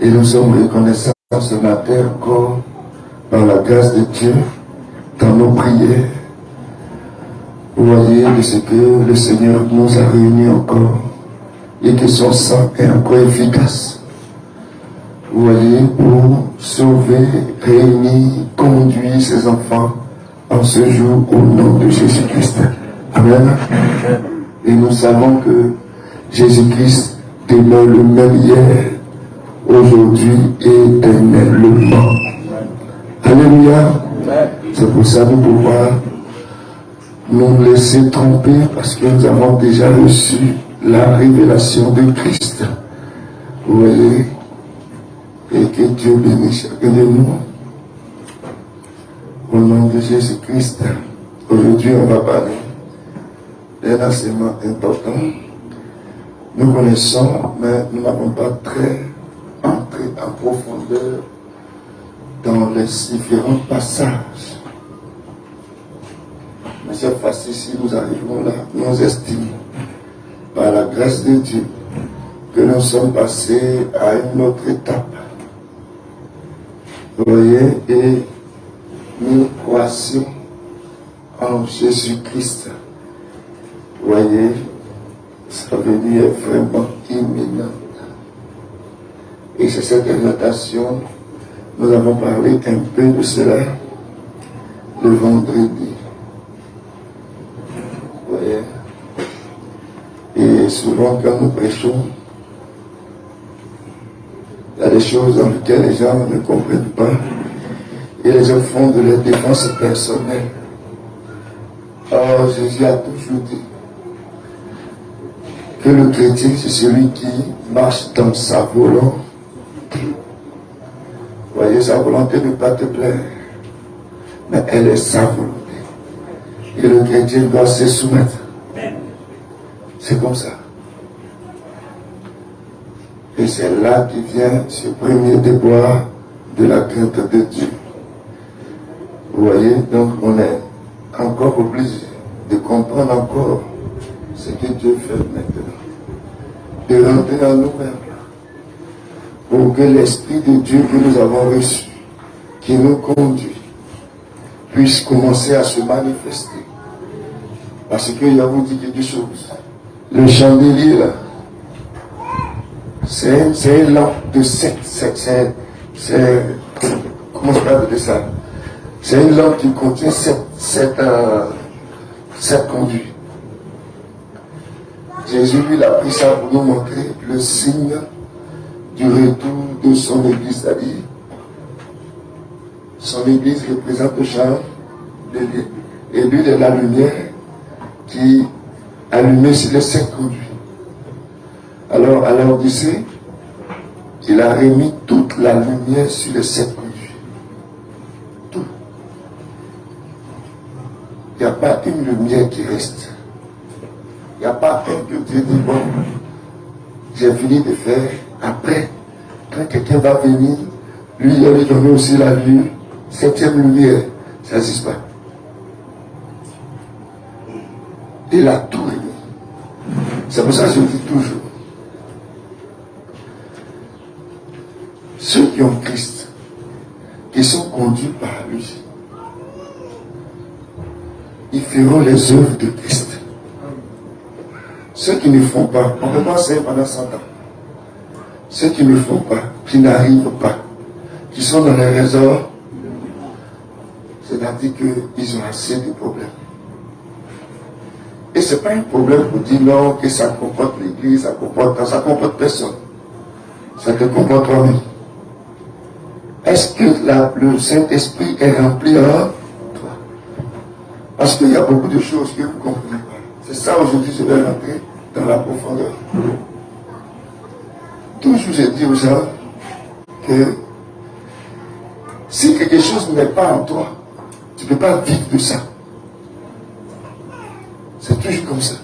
Et nous sommes reconnaissants ce matin encore par la grâce de Dieu dans nos prières. Vous voyez de ce que le Seigneur nous a réunis encore et que son sang est encore efficace. Vous voyez, pour sauver, réunir, conduire ses enfants en ce jour au nom de Jésus-Christ. Amen. Et nous savons que Jésus-Christ demeure le même hier, aujourd'hui et éternellement. Alléluia. C'est pour ça que nous pouvons nous laisser tromper parce que nous avons déjà reçu la révélation de Christ. Vous voyez, et que Dieu bénisse chacun de nous. Au nom de Jésus-Christ, aujourd'hui on va parler d'un enseignement important. Nous connaissons, mais nous n'avons pas très entré en profondeur dans les différents passages. Mais cette fois-ci, nous arrivons là, nous estimons, par la grâce de Dieu, que nous sommes passés à une autre étape. Vous voyez, et nous croissions en Jésus-Christ. Vous voyez, ça veut dire vraiment imminent. Et c'est cette exaltation, nous avons parlé un peu de cela le vendredi. Vous voyez, et souvent quand nous prêchons, il y a des choses dans lesquelles les gens ne comprennent pas et les gens font de la défense personnelle. Or, Jésus a toujours dit que le chrétien, c'est celui qui marche dans sa volonté. Vous voyez, sa volonté ne pas te plaire, mais elle est sa volonté. Et le chrétien doit se soumettre. C'est comme ça. Et c'est là qui vient ce premier déboire de la crainte de Dieu. Vous voyez, donc on est encore obligé de comprendre encore ce que Dieu fait maintenant. De rentrer en nous-mêmes pour que l'Esprit de Dieu que nous avons reçu, qui nous conduit, puisse commencer à se manifester. Parce qu'il y a vous dit quelque chose. Le chandelier là, c'est une lampe de 7. Comment je peux appeler ça? C'est une lampe qui contient 7 conduits. Jésus, lui, a pris ça pour nous montrer le signe du retour de son Église. C'est-à-dire, son Église représente le champ de Dieu. Et lui, il est la lumière qui allumait sur les 7 conduits. Alors, à l'Odyssée, il a remis toute la lumière sur les 7 conduits. Tout. Il n'y a pas une lumière qui reste. Il n'y a pas un que Dieu dit, bon, j'ai fini de faire. Après, quand quelqu'un va venir, lui, il va lui donner aussi la lumière, 7e lumière. Ça n'existe pas. Il a tout remis. C'est pour ça que je dis toujours. Ceux qui ont Christ, qui sont conduits par lui, ils feront les œuvres de Christ. Ceux qui ne font pas, on ne peut pas enseigner pendant 100 ans. Ceux qui ne font pas, qui n'arrivent pas, qui sont dans les résorts, c'est-à-dire qu'ils ont assez de problèmes. Et ce n'est pas un problème pour dire non, que ça comporte l'église, ça comporte personne. Ça te comporte toi-même. Est-ce que le Saint-Esprit est rempli en toi? Parce qu'il y a beaucoup de choses que vous ne comprenez pas. C'est ça aujourd'hui, je vais rentrer dans la profondeur. Toujours je dis aux gens que si quelque chose n'est pas en toi, tu ne peux pas vivre de ça. C'est toujours comme ça.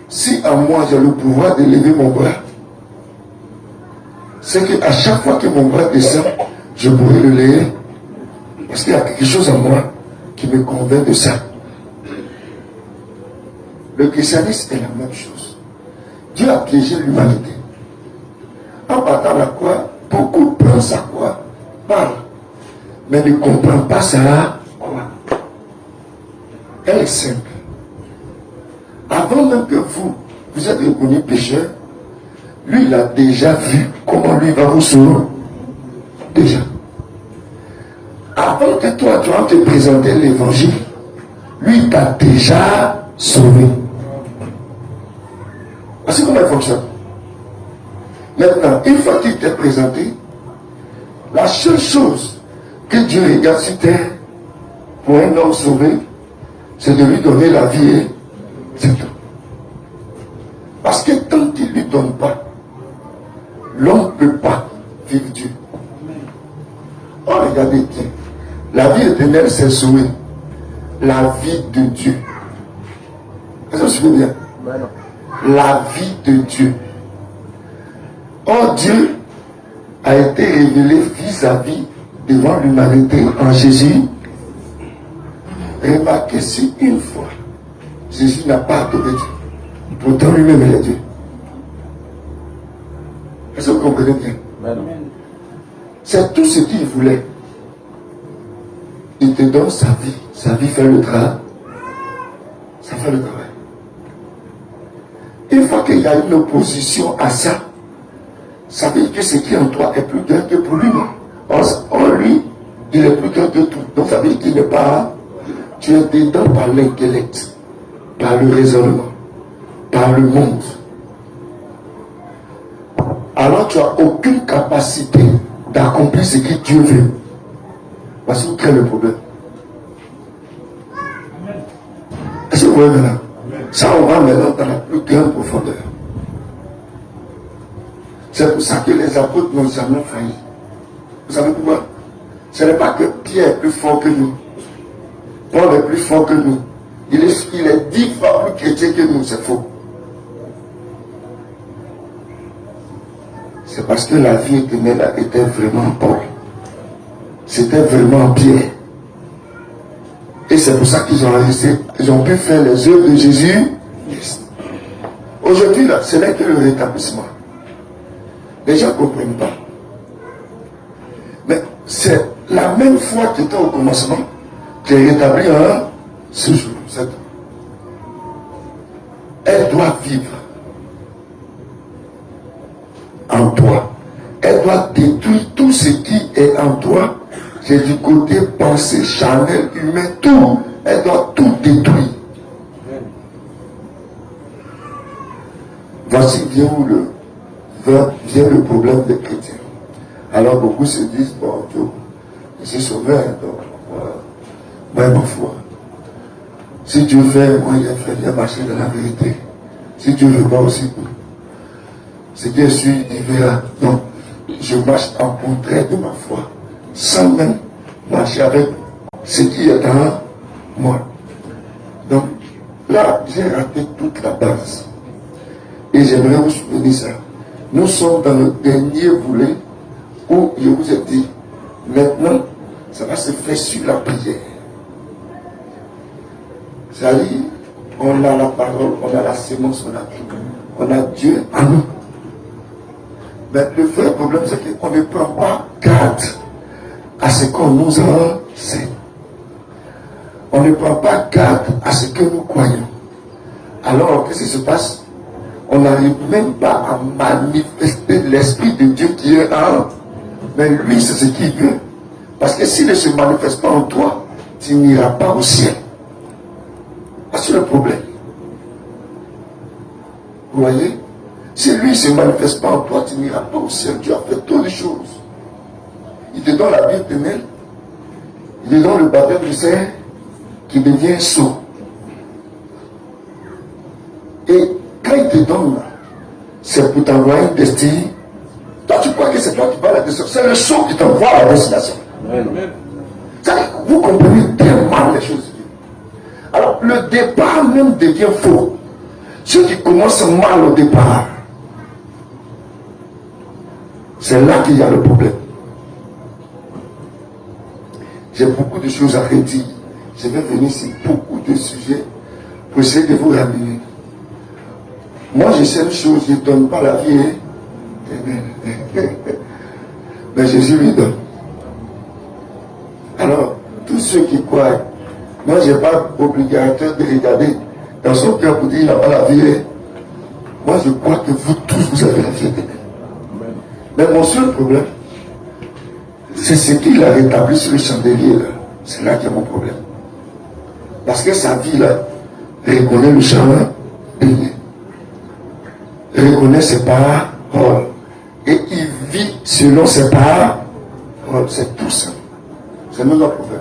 Si en moi j'ai le pouvoir de lever mon bras, c'est qu'à chaque fois que mon bras descend, je pourrais le lever. Parce qu'il y a quelque chose en moi qui me convainc de ça. Le christianisme est la même chose. Dieu a piégé l'humanité. En partant pense à quoi? Parle. Mais ne comprend pas ça. Quoi? Elle est simple. Avant même que vous êtes reconnu pécheur, lui, il a déjà vu comment lui va vous sauver. Déjà. Avant que toi, tu vas te présenter l'évangile, lui, il t'a déjà sauvé. Voici comment il fonctionne. Maintenant, une fois qu'il t'est présenté, la seule chose que Dieu regarde sur terre pour un homme sauvé, c'est de lui donner la vie. C'est tout. Parce que tant qu'il ne lui donne pas, l'homme ne peut pas vivre Dieu. Oh, regardez bien. La vie éternelle, c'est sauver. La vie de Dieu. Est-ce que vous suivez bien? La vie de Dieu. Oh, Dieu a été révélé vis-à-vis devant l'humanité en Jésus. Remarquez si une fois Jésus n'a pas adoré Dieu, pourtant lui-même il est Dieu. Est-ce que vous comprenez bien? C'est tout ce qu'il voulait. Il te donne sa vie fait le travail. Ça fait le travail. Une fois qu'il y a une opposition à ça, ça veut dire que ce qui est en toi est plus grand que pour lui. En lui, il est plus grand que tout. Donc ça veut dire qu'il n'est pas. Tu es dedans par l'intellect, par le raisonnement, par le monde. Alors tu n'as aucune capacité d'accomplir ce que Dieu veut. Voici où est le problème. Est-ce que vous voyez maintenant? Ça, on va maintenant dans la plus grande profondeur. C'est pour ça que les apôtres n'ont jamais failli. Vous savez pourquoi? Ce n'est pas que Pierre est plus fort que nous. Paul est plus fort que nous. Il est 10 fois plus chrétien que nous, c'est faux. C'est parce que la vie éternelle était vraiment Paul. C'était vraiment Pierre. Et c'est pour ça qu'ils ont resté, ils ont pu faire les œuvres de Jésus. Aujourd'hui, là, ce n'est que le rétablissement. Les gens ne comprennent pas. Mais c'est la même foi qui était au commencement qui est rétablie ce jour. Elle doit vivre en toi. Elle doit détruire tout ce qui est en toi. C'est du côté pensée, charnel, humain, tout. Elle doit tout détruire. Voici vient le problème des chrétiens. Alors beaucoup se disent, bon Dieu, je suis sauvé, donc moi ma foi. Si Dieu fait, moi il a marché dans la vérité. Si Dieu veut pas aussi, ce qui est sûr, il verra. Donc, je marche en contraire de ma foi, sans même marcher avec ce qui est dans moi. Donc, là, j'ai raté toute la base. Et j'aimerais vous souvenir ça. Nous sommes dans le dernier volet où je vous ai dit, maintenant, ça va se faire sur la prière. C'est-à-dire, on a la parole, on a la sémence, on a Dieu en nous. Mais le vrai problème, c'est qu'on ne prend pas garde à ce qu'on nous enseigne. On ne prend pas garde à ce que nous croyons. Alors, qu'est-ce qui se passe? On n'arrive même pas à manifester l'Esprit de Dieu qui est en. Mais lui, c'est ce qu'il veut. Parce que s'il ne se manifeste pas en toi, tu n'iras pas au ciel. C'est le problème. Vous voyez? Si lui ne se manifeste pas en toi, tu n'iras pas au ciel. Tu as fait toutes les choses. Il te donne la vie éternelle. Il te donne le baptême du Saint qui devient sceau. Et quand il te donne, c'est pour t'envoyer une destinée. Toi, tu crois que c'est toi qui vas à la destination. C'est le sceau qui t'envoie à la destination. Vous comprenez tellement les choses. Alors, le départ même devient faux. Ceux qui commencent mal au départ, c'est là qu'il y a le problème. J'ai beaucoup de choses à redire. Je vais venir sur beaucoup de sujets pour essayer de vous ramener. Moi, je sais une chose, je ne donne pas la vie. Mais Jésus lui donne. Alors, tous ceux qui croient, moi je n'ai pas obligatoire de regarder dans son cœur pour dire il n'a pas la vie. Moi je crois que vous tous vous avez la vie éternelle. Mais mon seul problème, c'est ce qu'il a rétabli sur le chandelier là. C'est là qu'il y a mon problème. Parce que sa vie là, reconnaît le chandelier, reconnaît ses paroles. Et il vit selon ses paroles. C'est tout ça. C'est notre problème.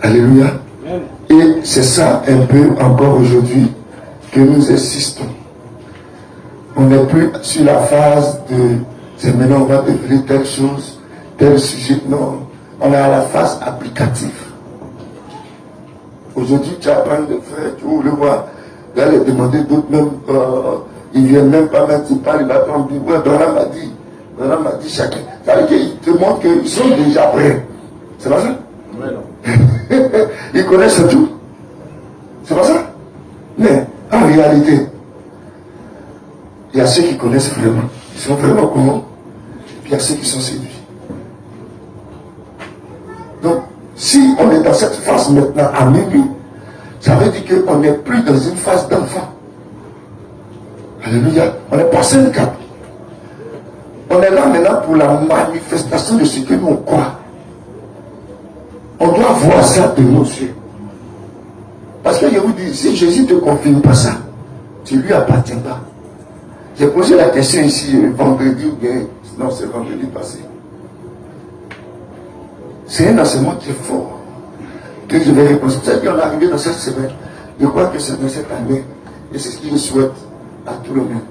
Alléluia. Et c'est ça un peu encore aujourd'hui que nous insistons. On n'est plus sur la phase de c'est maintenant on va développer telle chose, tel sujet. Non, on est à la phase applicative. Aujourd'hui, tu apprends de frères, tu ouvres le voir, là les demander d'autres même, ils viennent même pas mettre, ils parlent, ils m'attendent, ouais, Bernard m'a dit chacun. Ça veut dire qu'ils te montrent qu'ils sont déjà prêts. C'est pas ça? Ouais, non. Ils connaissent tout. C'est pas ça? Mais en réalité, il y a ceux qui connaissent vraiment. Ils sont vraiment comment? Puis il y a ceux qui sont séduits. Donc, si on est dans cette phase maintenant à minuit, ça veut dire qu'on n'est plus dans une phase d'enfant. Alléluia. On est passé le cap. On est là maintenant pour la manifestation de ce que nous croyons. On doit voir ça de nos yeux. Parce que je vous dis, si Jésus ne te confirme pas ça, tu lui appartiens pas. J'ai posé la question ici vendredi ou bien, non, c'est vendredi passé. C'est un enseignement qui est fort, que je vais répondre. C'est-à-dire qu'on est arrivé dans cette semaine. Je crois que c'est dans cette année, et c'est ce que je souhaite à tout le monde.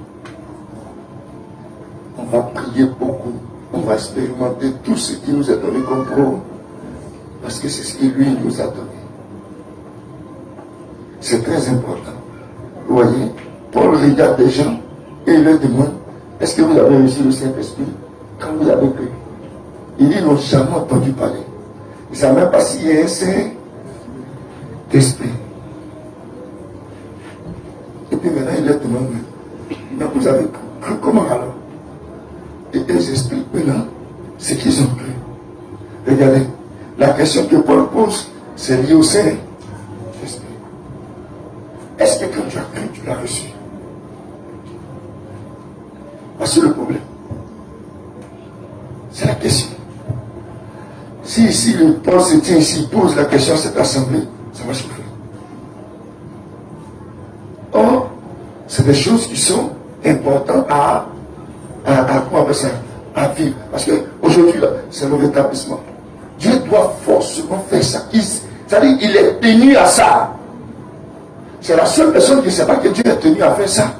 On va prier beaucoup, on va expérimenter tout ce qui nous est donné comme pro, parce que c'est ce que lui nous a donné. C'est très important. Vous voyez, Paul regarde des gens et il leur demande, est-ce que vous avez reçu le Saint-Esprit quand vous avez cru? Il dit, ils n'ont jamais entendu parler. Ils ne savent même pas s'il y a un Saint-Esprit. Et puis maintenant, il leur demande, mais vous avez cru comment alors? Et ils expliquent maintenant ce qu'ils ont cru. Regardez, la question que Paul pose, c'est lié au Saint-Esprit. Est-ce que quand tu as cru, tu l'as reçu? Voici le problème. C'est la question. Si ici le Paul se tient ici, pose la question à cette assemblée, ça va souffrir. Or, c'est des choses qui sont importantes à quoi ça, à vivre. Parce qu'aujourd'hui, c'est le rétablissement. Dieu doit forcément faire ça. C'est-à-dire qu'il est tenu à ça. C'est la seule personne qui ne sait pas que Dieu est tenu à faire ça.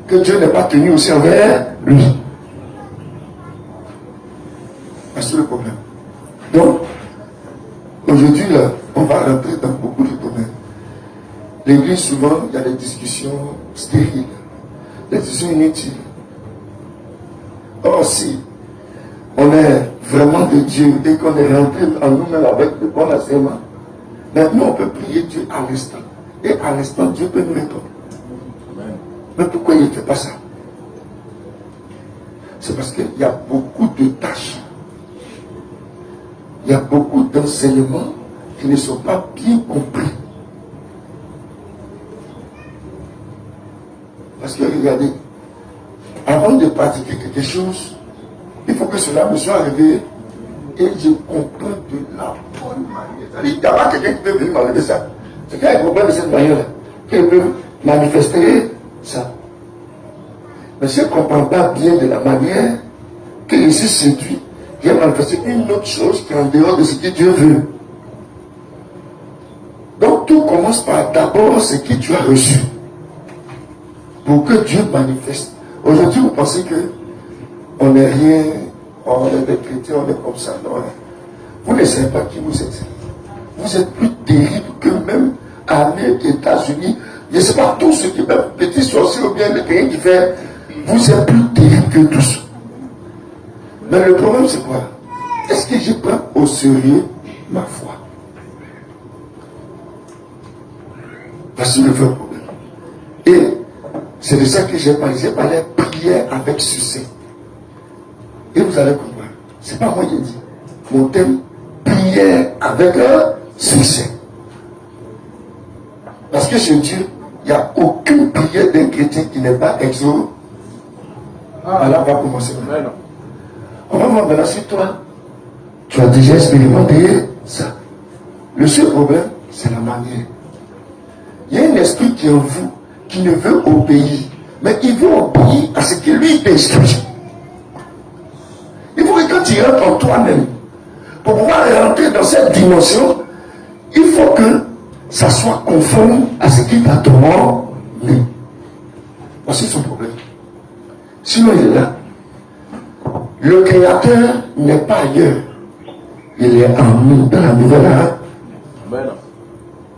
Que Dieu n'est pas tenu aussi envers lui. C'est le problème. Donc, aujourd'hui, on va rentrer dans beaucoup de domaines. L'église, souvent, il y a des discussions stériles, des discussions inutiles. Or, si on est vraiment de Dieu et qu'on est rentré en nous-mêmes avec le bon enseignement, maintenant on peut prier Dieu à l'instant. Et à l'instant, Dieu peut nous répondre. Mais pourquoi il ne fait pas ça? C'est parce qu'il y a beaucoup de tâches. Il y a beaucoup d'enseignements qui ne sont pas bien compris. Parce que regardez, avant de pratiquer quelque chose, il faut que cela me soit arrivé et je comprends de la bonne manière. C'est-à-dire, il n'y a pas quelqu'un qui peut venir m'enlever ça. C'est qu'il y a un problème de cette manière-là, qu'il peut manifester ça. Mais si je ne comprends pas bien de la manière qu'il ici séduit, il a manifesté une autre chose qui est en dehors de ce que Dieu veut. Donc tout commence par d'abord ce que tu as reçu. Pour que Dieu manifeste. Aujourd'hui, vous pensez que on n'est rien, on est des chrétiens, on est comme ça. Non, vous ne savez pas qui vous êtes. Vous êtes plus terrible que même Amérique, États-Unis. Je ne sais pas tous ceux qui même petits sorciers ou bien les pays qui fait. Vous êtes plus terrible que tous. Mais le problème c'est quoi? Est-ce que je prends au sérieux ma foi? Voici le vrai problème. Et c'est de ça que j'ai parlé. J'ai parlé prière avec succès. Et vous allez comprendre. C'est pas moi qui dis. Mon thème, prière avec un succès. Parce que chez Dieu, il n'y a aucune prière d'un chrétien qui n'est pas exaucée. Alors on va commencer. On va voir maintenant si toi, tu as déjà expérimenté ça. Le seul problème, c'est la manière. Il y a un esprit qui est en vous, qui ne veut obéir. Mais il veut obéir à ce que lui t'instruit. Il faut que quand tu rentres en toi-même, pour pouvoir rentrer dans cette dimension, il faut que ça soit conforme à ce qu'il t'a demandé. Voici son problème. Sinon, il est là. Le Créateur n'est pas ailleurs. Il est en nous, dans la nouvelle âme.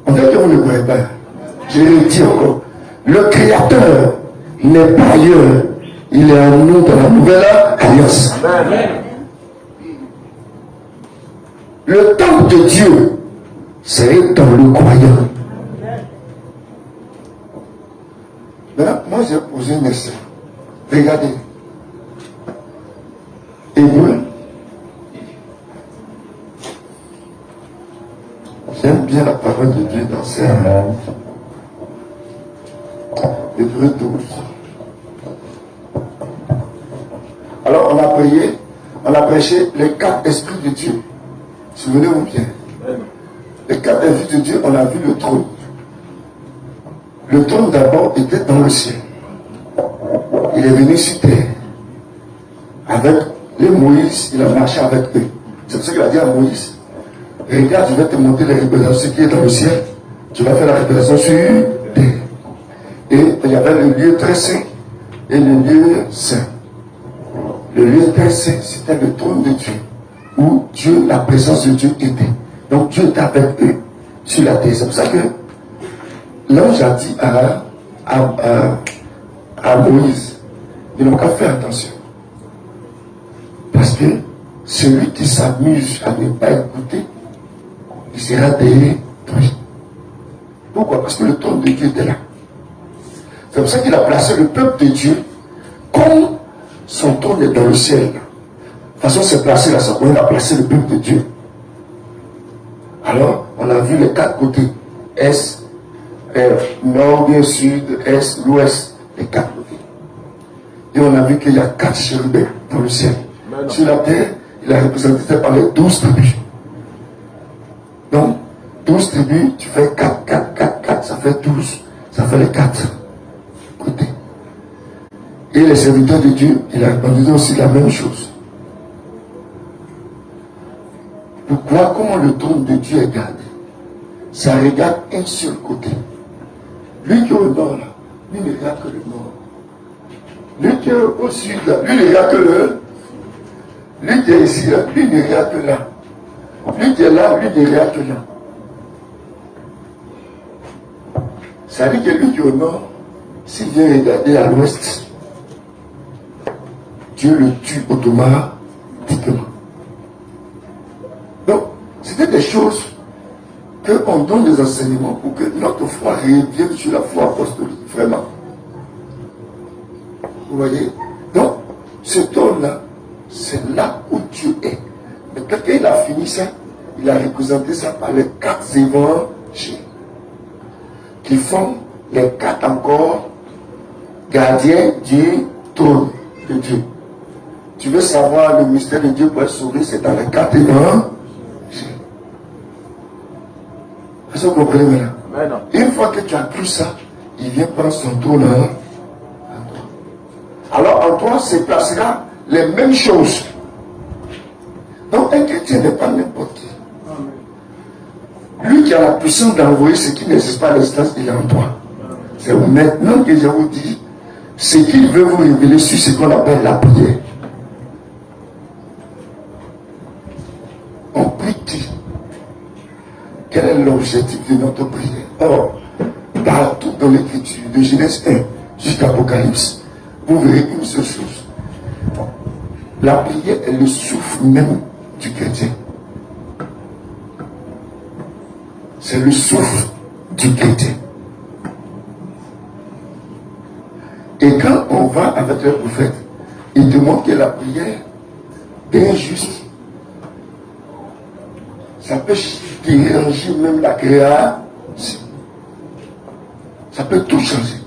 On dirait que vous ne le voyez pas. Je le dis encore. Le Créateur n'est pas ailleurs. Il est en nous dans la nouvelle alliance. Amen. Le temple de Dieu, c'est dans le croyant. Maintenant, moi j'ai posé une question. Regardez. Hébreu. J'aime bien la parole de Dieu dans ces Hébreu 12. Alors on a prié, on a prêché les 4 esprits de Dieu. Souvenez-vous bien. Les 4 esprits de Dieu, on a vu le trône. Le trône d'abord était dans le ciel. Il est venu sur terre. Avec les Moïse, il a marché avec eux. C'est pour ça qu'il a dit à Moïse, regarde, je vais te montrer les représentations qui est dans le ciel. Tu vas faire la représentation sur terre. Et il y avait le lieu très saint et le lieu saint. Le lieu très saint, c'était le trône de Dieu, où Dieu, la présence de Dieu était. Donc Dieu était avec eux sur la terre. C'est pour ça que l'ange a dit à Moïse, ils n'ont qu'à faire attention. Parce que celui qui s'amuse à ne pas écouter, il sera détruit. Pourquoi? Parce que le trône de Dieu était là. C'est pour ça qu'il a placé le peuple de Dieu comme son trône est dans le ciel. De toute façon, c'est placé là, ça il a placé le peuple de Dieu. Alors, on a vu les 4 côtés. Est, nord, bien, sud, est, l'ouest, les 4 côtés. Et on a vu qu'il y a 4 chérubins dans le ciel. Sur la terre, il est représenté par les 12 tribus. Donc, 12 tribus, tu fais 4, 4, 4, 4, ça fait 12. Ça fait les 4 côtés. Et les serviteurs de Dieu, il a répondu aussi la même chose. Pourquoi, comment le trône de Dieu est gardé? Ça regarde un seul côté. Lui qui est au nord, là, lui ne regarde que le nord. Lui qui est au sud, là, lui ne regarde que le. Lui qui est ici, là, lui ne regarde que là. Lui qui est là, lui ne regarde que là. Ça veut dire que lui qui est au nord, s'il vient regarder à l'ouest, Dieu le tue automatiquement. Donc, c'était des choses qu'on donne des enseignements pour que notre foi revienne sur la foi apostolique, vraiment. Vous voyez? Donc, ce trône-là, c'est là où Dieu est. Mais quand il a fini ça, il a représenté ça par les 4 évangiles qui font les 4 encore gardiens du trône de Dieu. Tu veux savoir le mystère de Dieu pour être sauvé, c'est dans les 4 évangiles. Est-ce que vous comprenez maintenant? Une fois que tu as cru ça, il vient prendre son trône en toi. Alors en toi se placera les mêmes choses. Donc un chrétien n'est pas n'importe qui. Lui qui a la puissance d'envoyer ce qui n'existe pas à l'instance, il est en toi. C'est maintenant que je vous dis ce qu'il veut vous révéler sur ce qu'on appelle la prière. On prie qui? Quel est l'objectif de notre prière? Or, partout dans l'écriture, de Genèse 1 jusqu'à Apocalypse, vous verrez une seule chose. La prière est le souffle même du chrétien. C'est le souffle du chrétien. Et quand on va avec les prophètes, ils demandent que la prière d'injuste. Ça peut déranger même la création. Ça peut tout changer.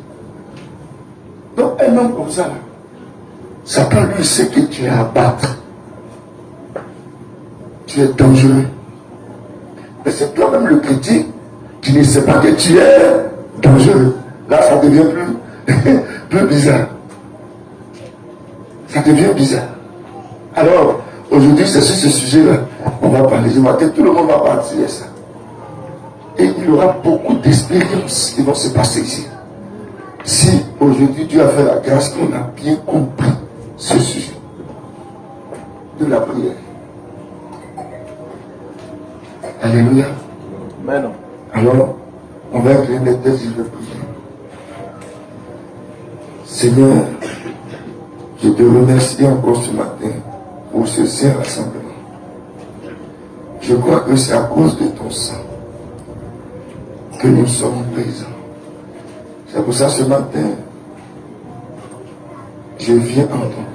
Donc un homme comme ça, Satan lui sait que tu es à battre. Tu es dangereux. Mais c'est toi-même le chrétien qui ne sais pas que tu es dangereux. Là, ça devient plus bizarre. Ça devient bizarre. Alors, aujourd'hui, c'est sur ce sujet-là on va parler. Je vois que tout le monde va partir de ça. Et il y aura beaucoup d'expériences qui vont se passer ici. Si aujourd'hui Dieu a fait la grâce qu'on a bien compris ce sujet de la prière. Alléluia. Amen. Alors, on va incliner les têtes, je vais prier. Seigneur, je te remercie encore ce matin pour ce saint rassemblement. Je crois que c'est à cause de ton sang que nous sommes présents. C'est pour ça ce matin, je viens en ton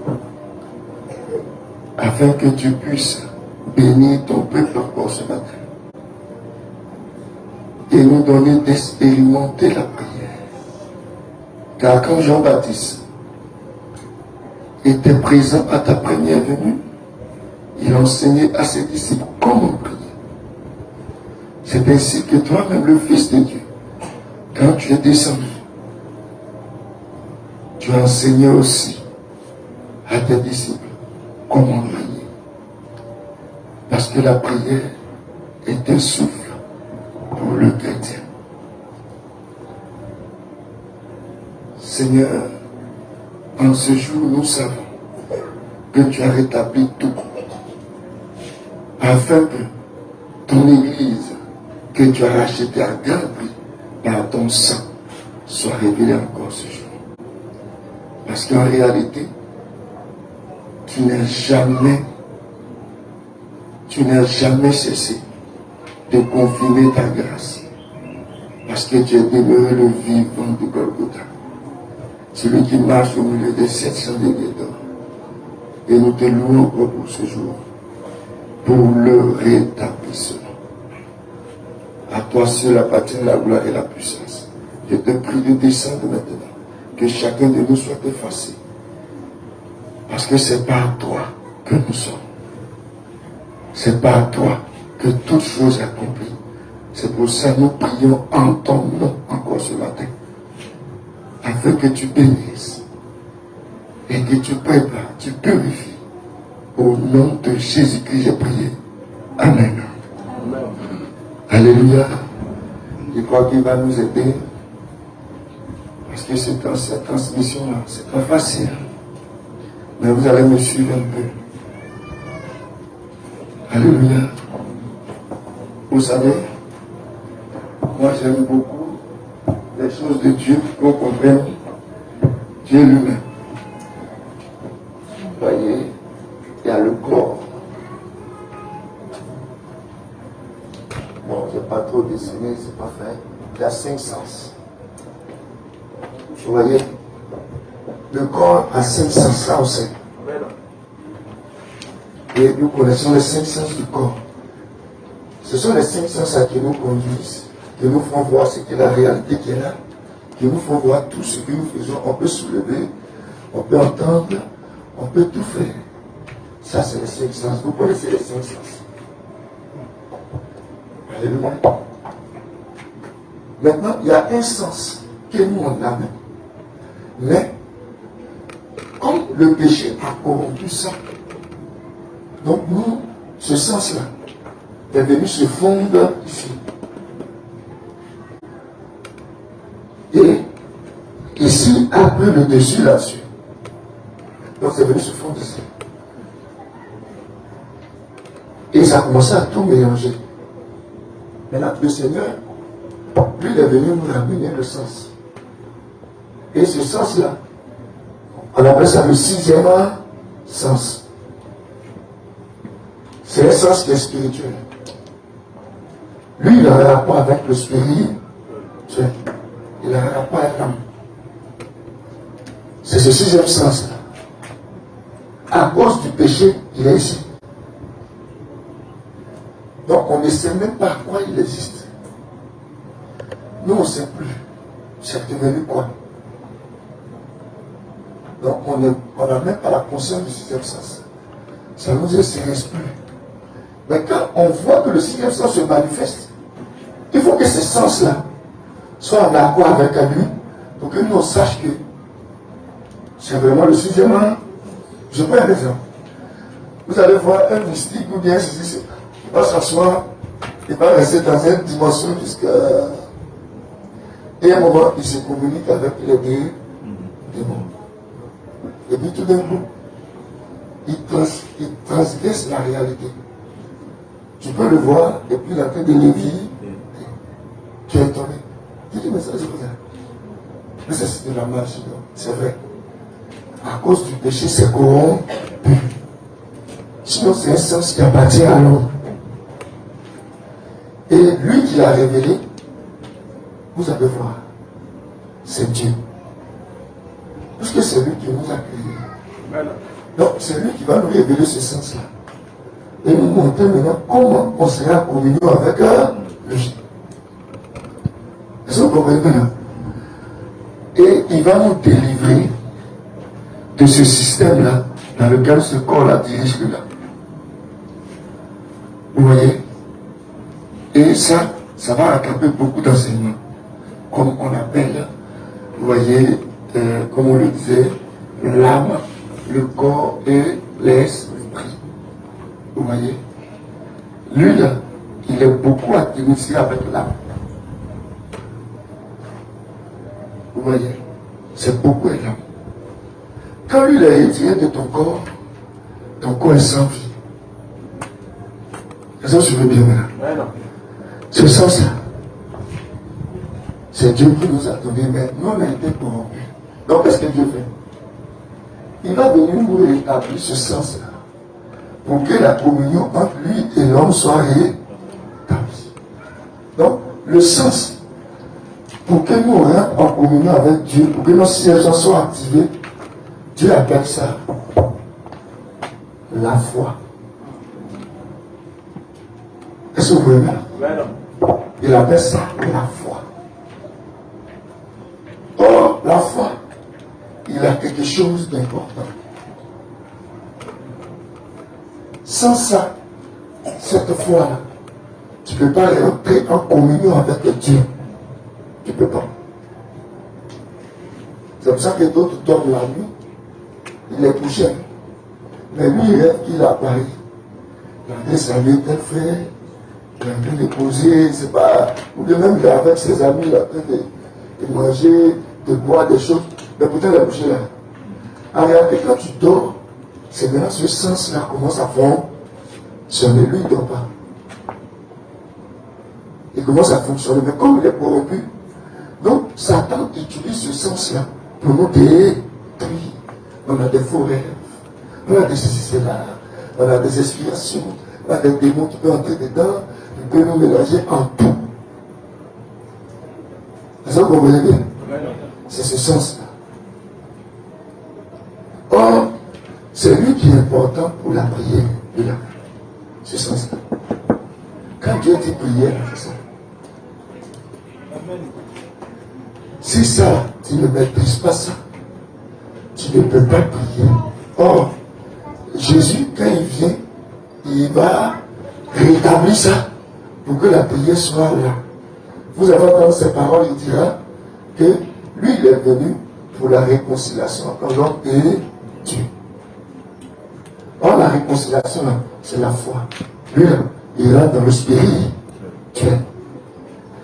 nom, afin que tu puisses bénir ton peuple encore ce matin et nous donner d'expérimenter la prière. Car quand Jean-Baptiste était présent à ta première venue, il enseignait à ses disciples comment prier. C'est ainsi que toi-même, le Fils de Dieu, quand tu es descendu, tu as enseigné aussi à tes disciples comment prier. Parce que la prière est un souffle pour le chrétien. Seigneur, en ce jour, nous savons que tu as rétabli tout, afin que ton Église, que tu as rachetée à grand prix par ton sang, soit révélée encore ce jour. Parce qu'en réalité, tu n'as jamais cessé de confirmer ta grâce. Parce que tu es demeuré le vivant du Golgotha. Celui qui marche au milieu des 700 déliés d'or. Et nous te louons encore pour ce jour, pour le rétablissement. À toi seul appartient la gloire et la puissance. Je te prie de descendre maintenant, que chacun de nous soit effacé. Parce que c'est par toi que nous sommes. C'est par toi que toute chose est accomplie. C'est pour ça que nous prions en ton nom encore ce matin. Afin que tu bénisses et que tu prépares, tu purifies. Au nom de Jésus-Christ, j'ai prié. Amen. Amen. Alléluia. Je crois qu'il va nous aider. Parce que cette transmission-là, c'est pas facile. Mais vous allez me suivre un peu. Alléluia. Vous savez, moi j'aime beaucoup les choses de Dieu pour qu'on comprenne Dieu lui-même. Vous voyez, il y a le corps. Bon, je n'ai pas trop dessiné, c'est pas fait. Il y a 5 sens. Vous voyez, le corps a 5 sens, ça on sait. Et nous connaissons les 5 sens du corps. Ce sont les 5 sens qui nous conduisent, qui nous font voir ce qu'est la réalité qui est là, qui nous font voir tout ce que nous faisons. On peut soulever, on peut entendre, on peut tout faire. Ça, c'est les 5 sens. Vous connaissez les 5 sens. Alléluia. Maintenant, il y a un sens que nous on a. Mais, comme le péché a corrompu ça, donc nous, ce sens-là est venu se fondre ici. Et ici a pris le dessus là-dessus. Donc c'est venu se fondre ici. Et ça a commencé à tout mélanger. Maintenant, le Seigneur, lui, il est venu nous ramener le sens. Et ce sens-là, on appelle ça le 6e sens. C'est un sens qui est spirituel. Lui, il a un rapport avec le spirituel. Il a un rapport avec l'âme. C'est ce 6e sens-là. À cause du péché, il est ici. Donc on ne sait même pas à quoi il existe. Nous on ne sait plus. C'est devenu quoi? Donc on n'a même pas la conscience du sixième sens. Ça nous intéresse plus. Mais quand on voit que le sixième sens se manifeste, il faut que ces sens-là soient en accord avec lui pour que nous on sache que c'est vraiment le sixième sens. Je prends un exemple. Vous allez voir un mystique ou bien ceci, il va s'asseoir, il va rester dans une dimension jusqu'à... Et à un moment, il se communique avec les deux démons. Et puis tout d'un coup, il transgresse la réalité. Tu peux le voir, et puis la tête de Lévi, tu es étonné. Tu dis, mais ça, c'est vrai. Mais ça, c'est de la magie, c'est vrai. À cause du péché, c'est corrompu. Sinon, c'est un sens qui appartient à l'homme. Et lui qui l'a révélé, vous allez voir, c'est Dieu. Puisque c'est lui qui nous a créés. Donc, c'est lui qui va nous révéler ce sens-là. Et nous montrer maintenant comment on sera en communion avec lui. Est-ce que vous comprenez maintenant? Et il va nous délivrer de ce système-là dans lequel ce corps-là dirige là. Vous voyez? Et ça va rattraper beaucoup d'enseignements. Comme on appelle, vous voyez, comme on le disait, l'âme, le corps et l'esprit. Vous voyez? Lui, là, il est beaucoup administré avec l'âme. Vous voyez? C'est beaucoup l'âme. Quand lui, il est retiré de ton corps est sans vie. Est-ce que tu veux bien maintenant? Ce sens-là, c'est Dieu qui nous a donné, mais nous, on a été corrompus. Donc, qu'est-ce que Dieu fait? Il va venir nous rétablir ce sens-là pour que la communion entre lui et l'homme soit rétablie. Donc, le sens, pour que nous rentrions en communion avec Dieu, pour que nos sièges soient activés, Dieu appelle ça la foi. Est-ce que vous voyez là? Il appelle ça la foi. Or, la foi, il a quelque chose d'important. Sans ça, cette foi-là, tu ne peux pas rentrer en communion avec Dieu. Tu ne peux pas. C'est pour ça que d'autres dorment la nuit. Il est couché. Mais lui, il rêve qu'il a Paris. Il a dit, salut, tel frère. Il est en train de poser, c'est pas. Ou bien même il est avec ses amis, il est en train de manger, de boire des choses. Mais pourtant, il est couché là. En réalité, quand tu dors, c'est maintenant ce sens-là commence à fonctionner. Lui, il ne dort pas. Il commence à fonctionner. Mais comme il est corrompu, donc Satan utilise ce sens-là pour nous détruire. On a des faux rêves, on a des ceci-là, on a des inspirations, on a des démons qui peuvent entrer dedans, qui peuvent nous mélanger en tout. C'est ça que vous comprenez bien? C'est ce sens-là. Or, c'est lui qui est important pour la prière de la ce sens-là. Quand Dieu dit prière, c'est ça. Si ça, tu ne maîtrises pas ça, tu ne peux pas prier. Or, Jésus, quand il vient, il va rétablir ça pour que la prière soit là. Vous avez entendu ces paroles, il dira que lui, il est venu pour la réconciliation entre l'homme et Dieu. Or, la réconciliation, c'est la foi. Lui, il rentre dans le spirit.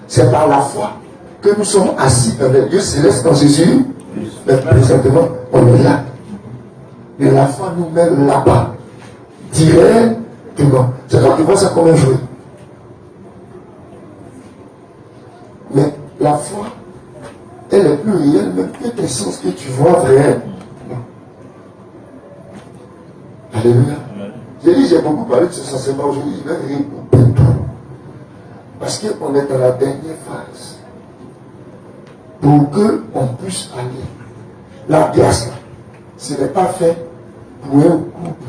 C'est par la foi que nous sommes assis dans les lieux célestes en Jésus. Mais présentement, on est là. Mais la foi nous met là-bas. Directement. C'est quand tu vois ça comme un jouet. Mais la foi, elle est plus réelle même que tes sens que tu vois réellement. Alléluia. J'ai dit, j'ai beaucoup parlé de ce sensement aujourd'hui, je vais regrouper tout. Parce qu'on est dans la dernière phase. Pour qu'on puisse aller. La grâce, ce n'est pas fait pour un couple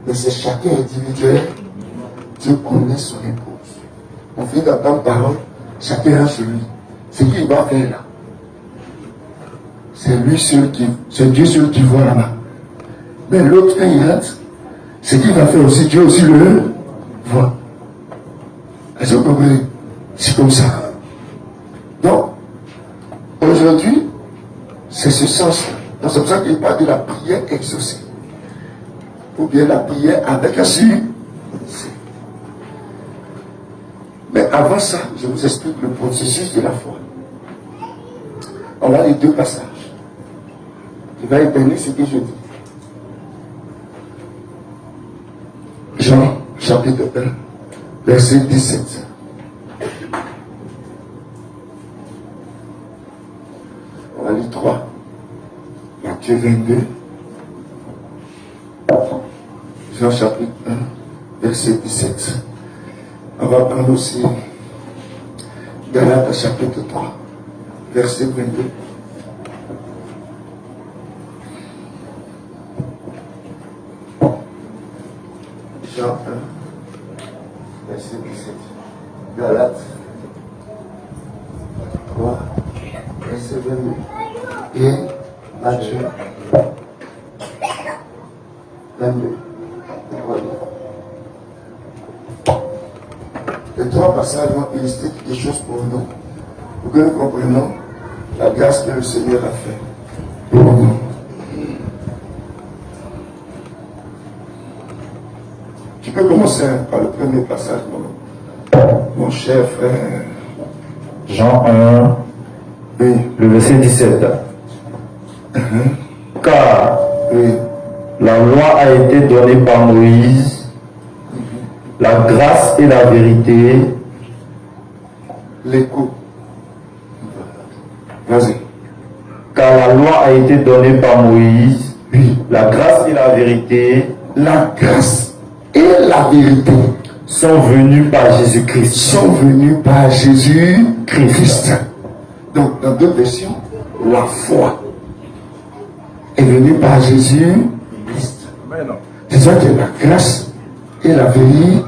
Mais c'est chacun individuel. Dieu connaît son épouse. On vient d'entendre parole, chacun a celui. Ce qu'il va faire là, c'est lui seul qui, c'est Dieu seul qui voit là-bas. Mais l'autre, quand il rentre, ce qu'il va faire aussi, Dieu aussi le voit. Est-ce que vous comprenez? C'est comme ça. Donc, aujourd'hui, c'est ce sens-là. Donc, c'est pour ça qu'il parle de la prière exaucée. Ou bien la prière avec assurance. Mais avant ça, je vous explique le processus de la foi. On a les deux passages. Il va épeler ce que je dis. Jean, chapitre 1, verset 17. On va lire 3. Matthieu 22. Jean, chapitre 1, verset 17. On va prendre aussi Galates, chapitre 3, verset 22. Jean 1, verset 17. Galates 3, verset 22. Et Matthieu 22. Les trois passages vont illustrer quelque chose pour nous, pour que nous comprenions la grâce que le Seigneur a fait pour nous. Tu peux commencer par le premier passage, mon cher frère. Jean 1, Oui. le verset 17. Car Oui. la loi a été donnée par Moïse, la grâce et la vérité. L'écho. Vas-y. Car la loi a été donnée par Moïse, Oui. la grâce et la vérité La grâce et la vérité sont venues par Jésus-Christ. sont venues par Jésus-Christ. Donc, dans d'autres versions, la foi est venue par Jésus-Christ. C'est ça que la grâce et la vérité.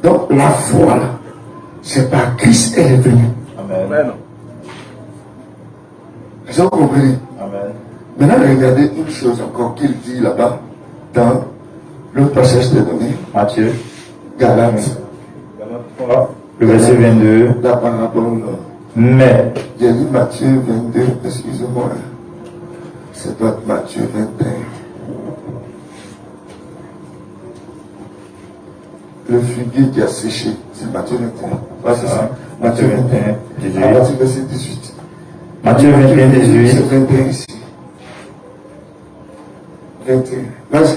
Donc, la foi, là, c'est par Christ qu'elle est venue. Amen. Vous avez compris? Amen. Maintenant, regardez une chose encore qu'il dit là-bas, dans l'autre passage de données, Matthieu, Galates, le verset 22. la parabole. Mais J'ai lu Matthieu 22, excusez-moi. C'est doit être Matthieu 21. Le figuier qui a séché, c'est Matthieu 21. Ouais, c'est ça. Matthieu 21. 18. À partir du verset 18. Matthieu 21, 18. C'est 21 ici. 21. Vas-y.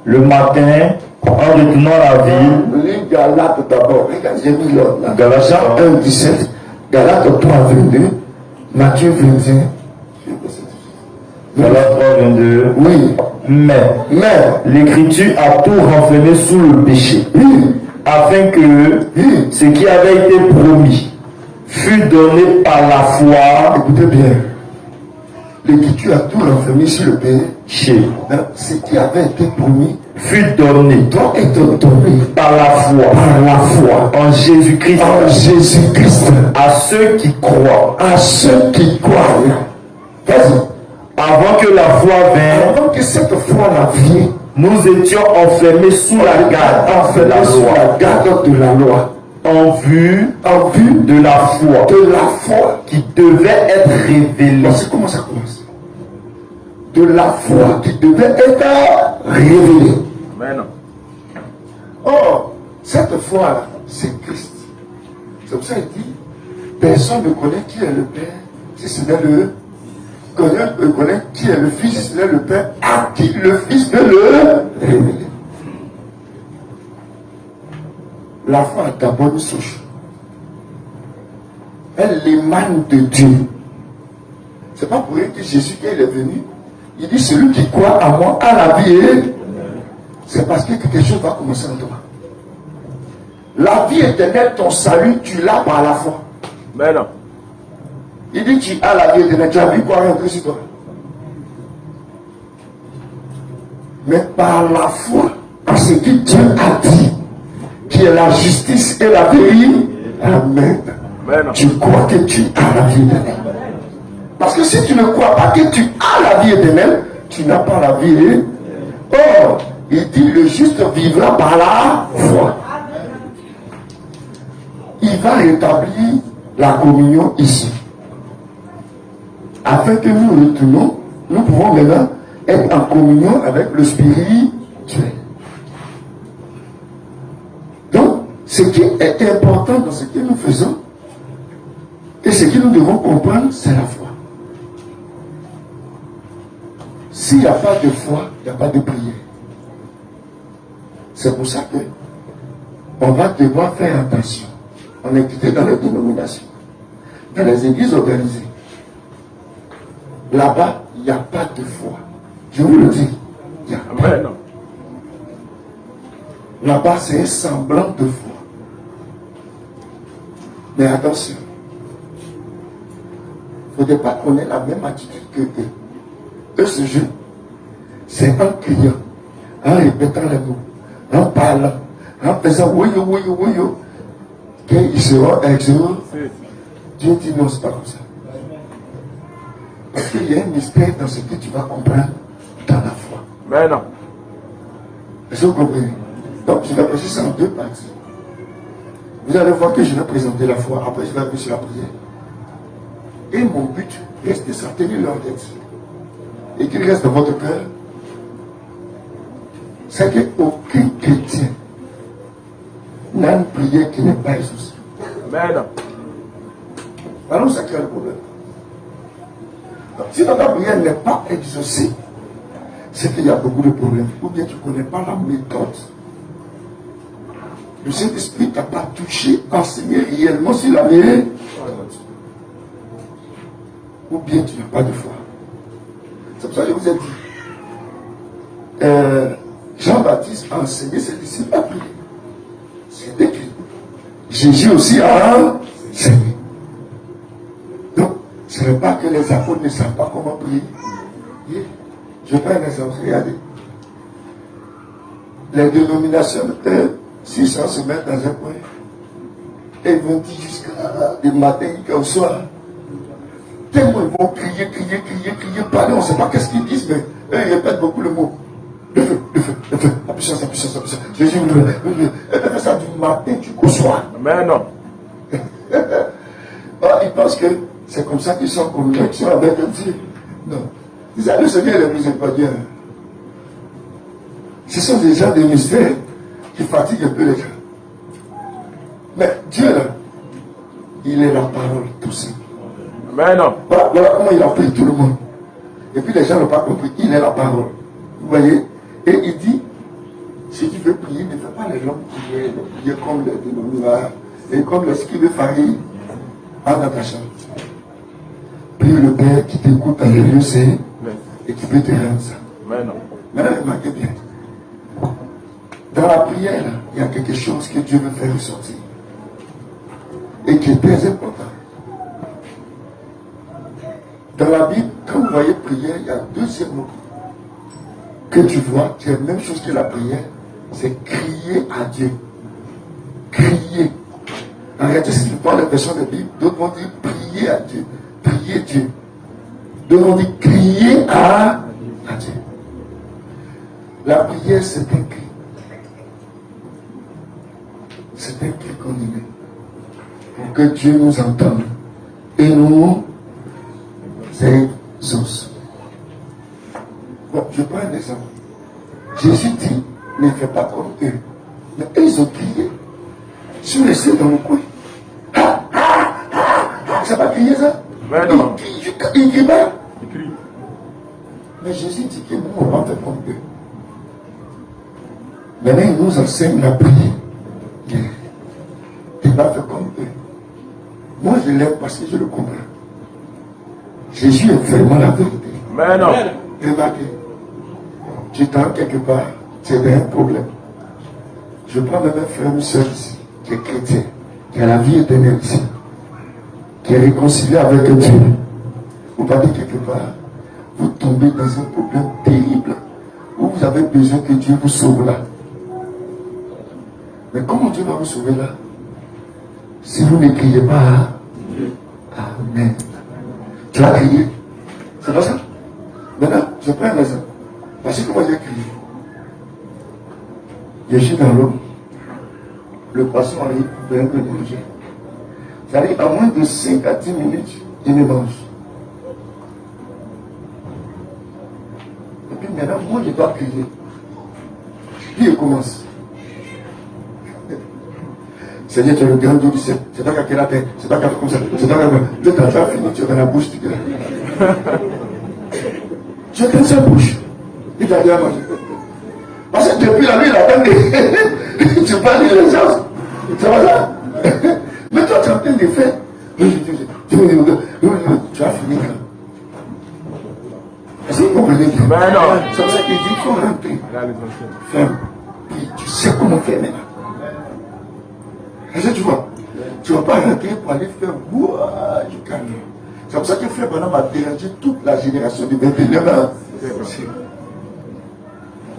Le matin, en retournant à la ville, Lis Galates d'abord. Regarde, j'ai mis l'autre là. Galates Jean 1, 17. Galates 3, 22. Matthieu 21. Galates 3, 22. Oui. Mais l'Écriture a tout renfermé sous le péché, afin que ce qui avait été promis fût donné par la foi. Écoutez bien. L'Écriture a tout renfermé sur le péché. Ce qui avait été promis Fut donné doit être donné par la foi en Jésus-Christ en Jésus-Christ à ceux qui croient. à ceux qui croient. Vas-y. Avant que la foi vînt, Avant que cette foi-là vienne, nous étions enfermés sous la garde de la sous loi, la garde de la loi, en vue de la foi qui devait être révélée. Voici comment ça commence. De la foi qui devait être révélée. Amen. Or, cette foi-là, c'est Christ. C'est pour ça qu'il dit, personne ne connaît qui est le Père, si ce n'est le connaît qui est le Fils, si ce n'est le Père, à qui le Fils peut le révéler. La foi a d'abord une souche. Elle émane de Dieu. C'est pas pour rien que Jésus, quand il est venu, il dit celui qui croit à moi a la vie. C'est parce que quelque chose va commencer en toi. La vie éternelle, ton salut, tu l'as par la foi. Mais non. Il dit tu as la vie éternelle, tu as vu quoi rentrer sur toi. mais par la foi en ce que Dieu a dit, qui est la justice et la vérité. Amen. Tu crois que tu as la vie éternelle. Parce que si tu ne crois pas que tu as la vie éternelle, tu n'as pas la vie. Or, il dit le juste vivra par la foi. Il va rétablir la communion ici. Afin que nous retournons, nous pouvons maintenant être en communion avec le spirituel. Donc, ce qui est important dans ce que nous faisons et ce que nous devons comprendre, c'est la foi. S'il n'y a pas de foi, il n'y a pas de prière. C'est pour ça que on va devoir faire attention. On est quitté dans les dénominations, dans les églises organisées. Là-bas, il n'y a pas de foi. Je vous le dis, il n'y a pas. Là-bas, c'est un semblant de foi. Mais attention, il ne faudrait pas qu'on ait la même attitude que eux. Eux, ce jeu, c'est en criant, en répétant les mots, en parlant, en faisant oui, qu'ils seront exaucés. Dieu dit non, c'est pas comme ça. Parce qu'il y a un mystère dans ce que tu vas comprendre dans la foi. Mais non. Est-ce que vous comprenez? Donc, je vais passer ça en deux parties. Vous allez voir que je vais présenter la foi, après je vais appeler sur la prière. Et mon but reste de s'en tenir leur tête. Et qu'il reste dans votre cœur, c'est qu'aucun chrétien n'a une prière qui n'est pas exaucée. Amen. Alors, ça crée le problème. Donc, si notre prière n'est pas exaucée, c'est qu'il y a beaucoup de problèmes. Ou bien tu ne connais pas la méthode. Le Saint-Esprit t'a pas touché, enseigné réellement sur la méthode. Ou bien tu n'as pas de foi. C'est pour ça que je vous ai dit. Jean-Baptiste a enseigné ses disciples à prier. C'est écrit. Jésus aussi a enseigné. Donc, ce n'est pas que les apôtres ne savent pas comment prier. Je prends un exemple, regardez. Les dénominations, si ça se met dans un coin, elles vont dire jusqu'à du matin jusqu'au soir. Tellement ils vont crier, parler, on ne sait pas qu'est-ce qu'ils disent, mais eux, ils répètent beaucoup le mot. Le feu, la puissance. Jésus, elle fait ça du matin jusqu'au soir. Mais non. Ils pensent que c'est comme ça qu'ils sont en connexion avec Dieu. Non. Ils disent, le Seigneur est miséricordieux. Ce sont des gens de mystère qui fatiguent un peu les gens. Mais Dieu, là, il est la parole, tout ça. Mais non. Voilà comment il a pris tout le monde. Et puis les gens n'ont pas compris. Il est la parole. Vous voyez? Et il dit, si tu veux prier, ne fais pas les gens prier comme les dénominateurs et comme les scribes faillis en ta chambre. Prie le Père qui t'écoute dans les lieux saints et qui peut te rendre ça. Mais non. Maintenant, remarquez bien. Dans la prière, il y a quelque chose que Dieu veut faire ressortir. Et qui est très important. Dans la Bible, quand vous voyez prière, il y a un deuxième mot que tu vois, c'est la même chose que la prière, c'est crier à Dieu. Crier. En réalité, si tu prends la version de la Bible, d'autres vont dire prier à Dieu. Prier Dieu. D'autres vont dire crier à Dieu. La prière, c'est un cri. C'est un cri qu'on y met. Pour que Dieu nous entende. Et nous exauce. Bon, je prends un exemple. Jésus dit, ne fais pas comme eux. Mais eux, ils ont crié. Ils sont restés dans le coin. Ça va crier ça? Mais non. Il crie pas. Il crie. Mais Jésus dit que nous, on va faire comme eux. Maintenant, il nous enseigne la prière. Il va faire comme eux. Moi, je l'aime parce que je le comprends. Jésus est vraiment la vérité. Mais non. Remarquez, tu t'en quelque part, c'est un problème. Je prends même un frère ou soeur ici, qui est chrétien, qui a la vie éternelle ici, qui est réconcilié avec Dieu. Vous partez quelque part, vous tombez dans un problème terrible. où vous avez besoin que Dieu vous sauve là. Mais comment Dieu va vous sauver là? Si vous ne criez pas, Amen. Tu vas crier. C'est pas ça? Maintenant, je prends un exemple. Parce que moi j'ai crié. Je suis dans l'eau. Le poisson arrive, vous un peu d'énergie. J'arrive à moins de 5 à 10 minutes, il me mange. Et puis maintenant, moi je dois crier. Puis il commence. Seigneur, tu es le grand Dieu du ciel. C'est pas qu'à quelle terre, c'est pas qu'à comme ça, c'est pas qu'à le temps tu as fini, tu es dans la bouche, tu es là. Tu es dans sa bouche. Il t'a dit à manger. Parce que depuis la nuit, il attend que tu parles de les gens. C'est pas ça? Mais toi, tu es en train de faire. Tu as fini quand? Est-ce que vous comprenez bien? C'est pour ça qu'il dit qu'il faut rentrer. Ferme. Puis tu sais comment faire maintenant. Est-ce que tu vois? Tu ne vas pas rentrer pour aller faire du calme. C'est pour ça que Frère Branham a dérangé toute la génération du 21e ans.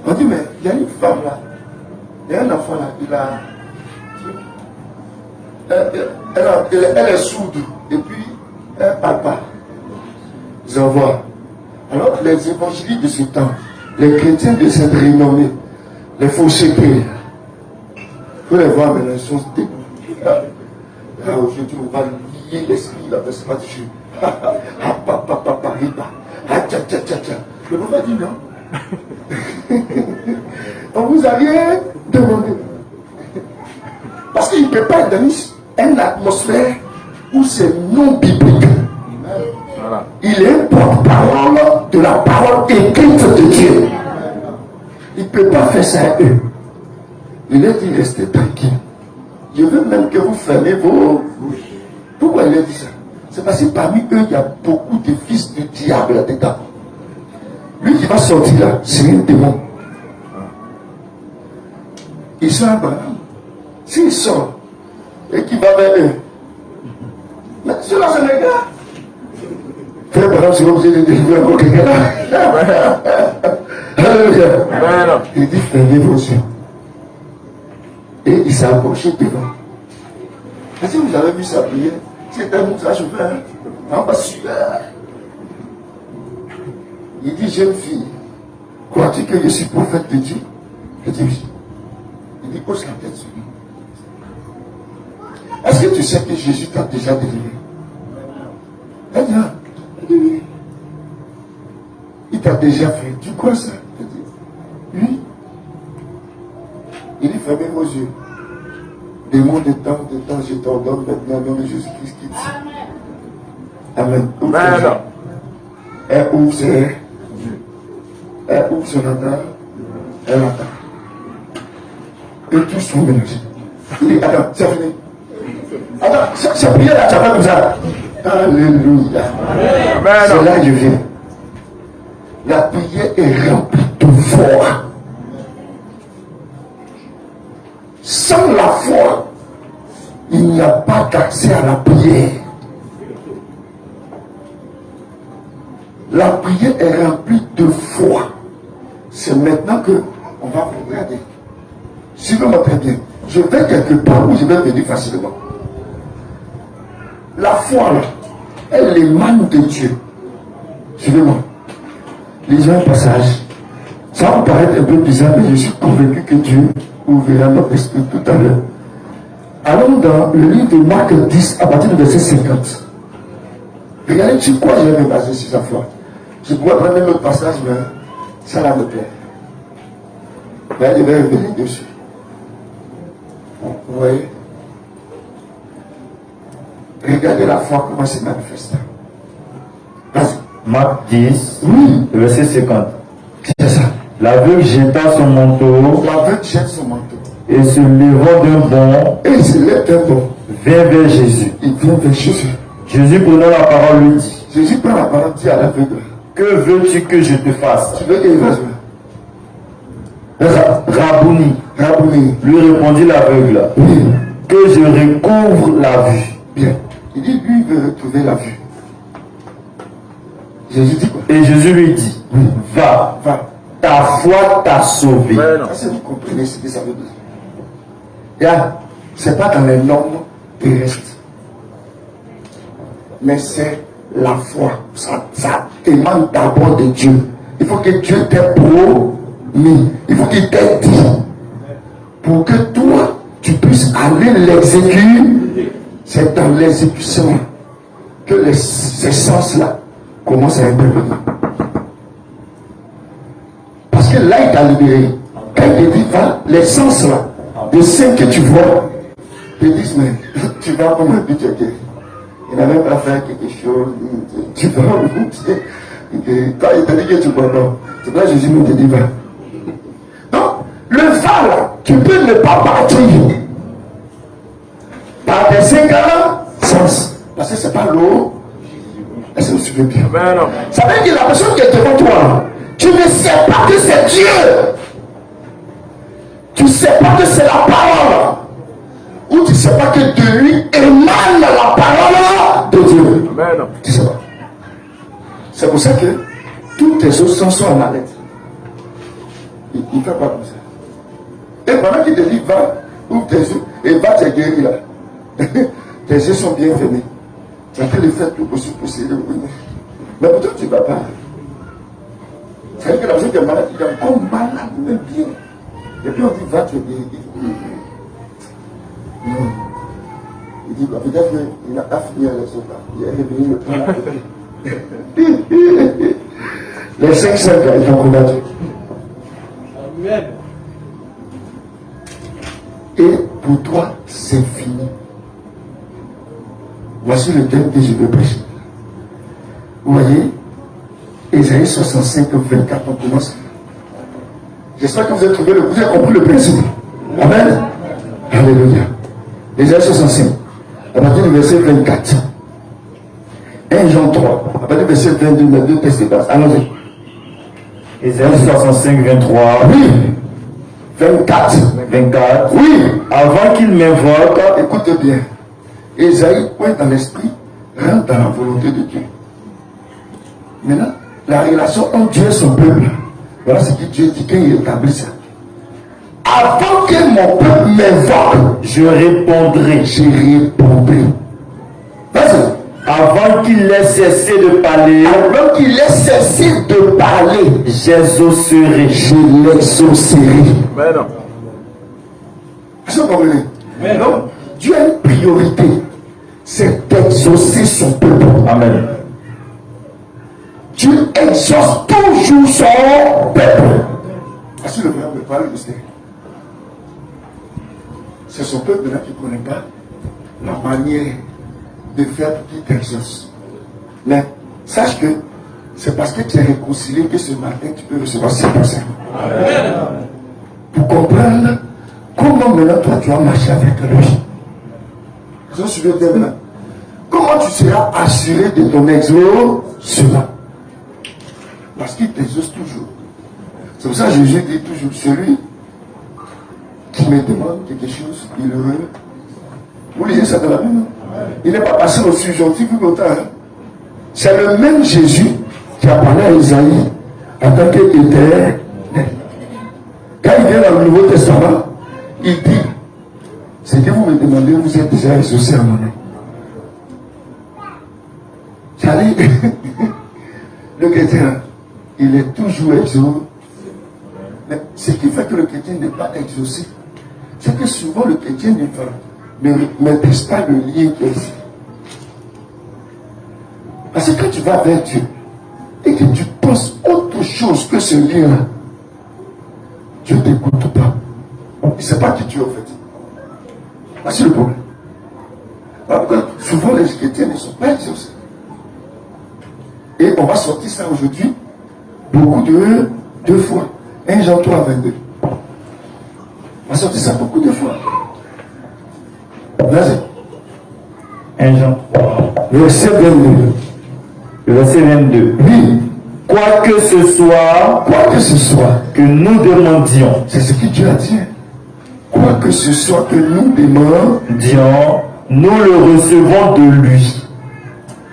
On dit, mais il y a une femme là, il y a un enfant là, elle est sourde, et puis elle parle pas. Ils envoient. Alors, les évangélistes de ce temps, les chrétiens de cette renommée, les faussetés, vous les voir maintenant, ils sont dégoûtés. Aujourd'hui, on va lier l'esprit, la personne va dire, le prophète dit non. On vous a rien demandé. Parce qu'il ne peut pas être dans une atmosphère où c'est non biblique. Voilà. Il est porte-parole de la parole écrite de Dieu. Il ne peut pas faire ça à eux. Il a dit restez tranquille. Je veux même que vous fermez vos bouches. Pourquoi il a dit ça? C'est parce que parmi eux, il y a beaucoup de fils du diable là-dedans. Lui qui va sortir là, c'est un démon. Il sort un Branham. S'il sort et qu'il va vers eux, mais cela c'est les gars. Frère Branham, c'est comme si je délivrais encore quelqu'un là. Alléluia. Il dit fermez vos yeux. Et il s'est approché devant. Est-ce que vous avez vu sa prière? C'était un moussage ouvert. En bas super. Il dit, jeune fille, crois-tu que je suis prophète de Dieu? Je dis oui. Il dit, pose la tête sur moi. Est-ce que tu sais que Jésus t'a déjà délivré? Elle dit, ah. Il dit oui. Il t'a déjà fait. Tu crois ça? Je dis oui. Il dit, fermez vos yeux. Démon de temps, je t'ordonne maintenant, dans le Jésus-Christ qui dit. Amen. Amen. Elle ouvre ses yeux. Elle ouvre son entend. Elle entend. Et tous sont mélangés. Il dit, attends, c'est fini. Attends, ça prière là, ça va comme ça. Alléluia. C'est là que je viens. La prière est remplie de foi. Sans la foi, il n'y a pas d'accès à la prière. La prière est remplie de foi. C'est maintenant que on va regarder. Suivez-moi très bien. Je vais quelque part où je vais venir facilement. La foi, là, elle émane de Dieu. Suivez-moi. Lisons un passage. Ça va me paraître un peu bizarre, mais je suis convaincu que Dieu ouvrira notre esprit tout à l'heure. Allons dans le livre de Marc 10, à partir du verset 50. Regardez sur quoi je vais me baser sur sa foi. Je pourrais prendre un autre passage, mais ça va me plaire. Mais je vais revenir dessus. Vous voyez? Regardez la foi, comment c'est manifesté. Vas-y. Marc 10, oui. Verset 50. C'est ça. L'aveugle jeta son manteau. L'aveugle jette son manteau. Et se levant d'un bond. Et il se lève d'un bond. Vient vers Jésus. Il vient vers Jésus. Jésus prenant la parole lui dit. Jésus prend la parole, dit à l'aveugle. Que veux-tu que je te fasse? Tu veux qu'il fasse Rabouni. Rabouni. Lui répondit l'aveugle. Oui. Que je recouvre la vue. Bien. Il dit, lui, il veut retrouver la vue. Jésus dit quoi? Et Jésus lui dit, oui. va. Va. ta foi t'a sauvé. Est-ce que vous comprenez ce que ça veut dire? Ce n'est pas dans les normes terrestres, mais c'est la foi. Ça demande d'abord de Dieu. Il faut que Dieu t'ait promis. Il faut qu'il t'ait dit. Pour que toi, tu puisses aller l'exécuter. C'est dans l'exécution que ces sens-là commencent à intervenir. Parce que là, il t'a libéré. Quand il te dit, va, les sens-là, de ceux que tu vois, te disent, mais tu vas comme un but. Il n'a même pas fait quelque chose. Tu vas, quand il te dit que tu vois, non. C'est là que Jésus nous te dit, va. Donc, le va là, tu peux ne pas partir. Par des sens. Parce que c'est pas l'eau. Est-ce que vous suivez bien? Ça veut dire que la personne qui est devant toi, tu ne sais pas que c'est Dieu. Tu ne sais pas que c'est la parole. Ou tu ne sais pas que de lui émane la parole de Dieu. Amen. Tu ne sais pas. C'est pour ça que tous tes autres sens sont en arrêt. Il ne fait pas comme ça. Et pendant qu'il te dit, va, ouvre tes yeux et va te guérir là. Tes yeux sont bien fermés. Tu as fait le faire tout possible pour essayer de brûler. Mais pourtant tu ne vas pas. C'est vrai que la personne qui est malade, il est comme malade, même bien. Et puis on dit, va te guérir. Non. Il dit, bah, peut-être qu'il n'a pas fini à les autres. Il est revenu le temps. Les 5 ils ont combattu. Amen. Et pour toi, c'est fini. Voici le thème que je veux prêcher. Vous voyez, Ésaïe 65, 24, on commence. J'espère que vous avez compris le principe. Amen. Alléluia. Ésaïe 65, à partir du verset 24. 1 Jean 3, à partir du verset 22, les deux textes passent. Allons-y. Ésaïe 65, 23. Oui. 24. Oui. Avant qu'il m'invoque, écoutez bien. Ésaïe pointe dans l'esprit, rentre dans la volonté de Dieu. Maintenant, la relation entre Dieu et son peuple, voilà ce que Dieu dit quand il établit ça. Avant que mon peuple m'invoque, je répondrai. Vas-y. Avant qu'il ait cessé de parler, j'exaucerai. Je l'exaucerai. Mais non. Est-ce que vous comprenez? Mais non. Dieu a une priorité, c'est d'exaucer son peuple. Amen. Dieu exauce toujours son peuple. Est-ce que le frère me parle de ça? C'est son peuple là qui ne connaît pas la manière de faire pour qu'il t'exauce. Mais sache que c'est parce que tu es réconcilié que ce matin tu peux recevoir ces personnes. Pour comprendre comment maintenant toi tu vas marcher avec lui. Je suis maintenant. Comment tu seras assuré de ton exaucement? Parce qu'il t'exauce toujours. C'est pour ça que Jésus dit toujours, celui qui me demande quelque chose, il le veut. Vous lisez ça dans la Bible? Il n'est pas passé au subjonctif plus longtemps. C'est le même Jésus qui a parlé à Isaïe en tant qu'Éternel. Quand il vient dans le Nouveau Testament, il dit, c'est que vous me demandez, vous êtes déjà exaucé à mon nom. Charlie, le chrétien, il est toujours exaucé. Mais ce qui fait que le chrétien n'est pas exaucé, c'est que souvent le chrétien ne maîtrise pas le lien qui est ici. Parce que quand tu vas vers Dieu et que tu penses autre chose que ce lien-là, Dieu ne t'écoute pas. Il ne sait pas qui tu es en fait. Voici le problème. Souvent les chrétiens ne sont pas exaucés. Et on va sortir ça aujourd'hui beaucoup de fois. 1 Jean 3, 22. On va sortir ça beaucoup de fois. Vas-y. 1 Jean 3. Verset 22. Verset 22. Oui. Quoi que ce soit que nous demandions, c'est ce que Dieu a dit. Quoi que ce soit que nous demandions, nous le recevons de lui.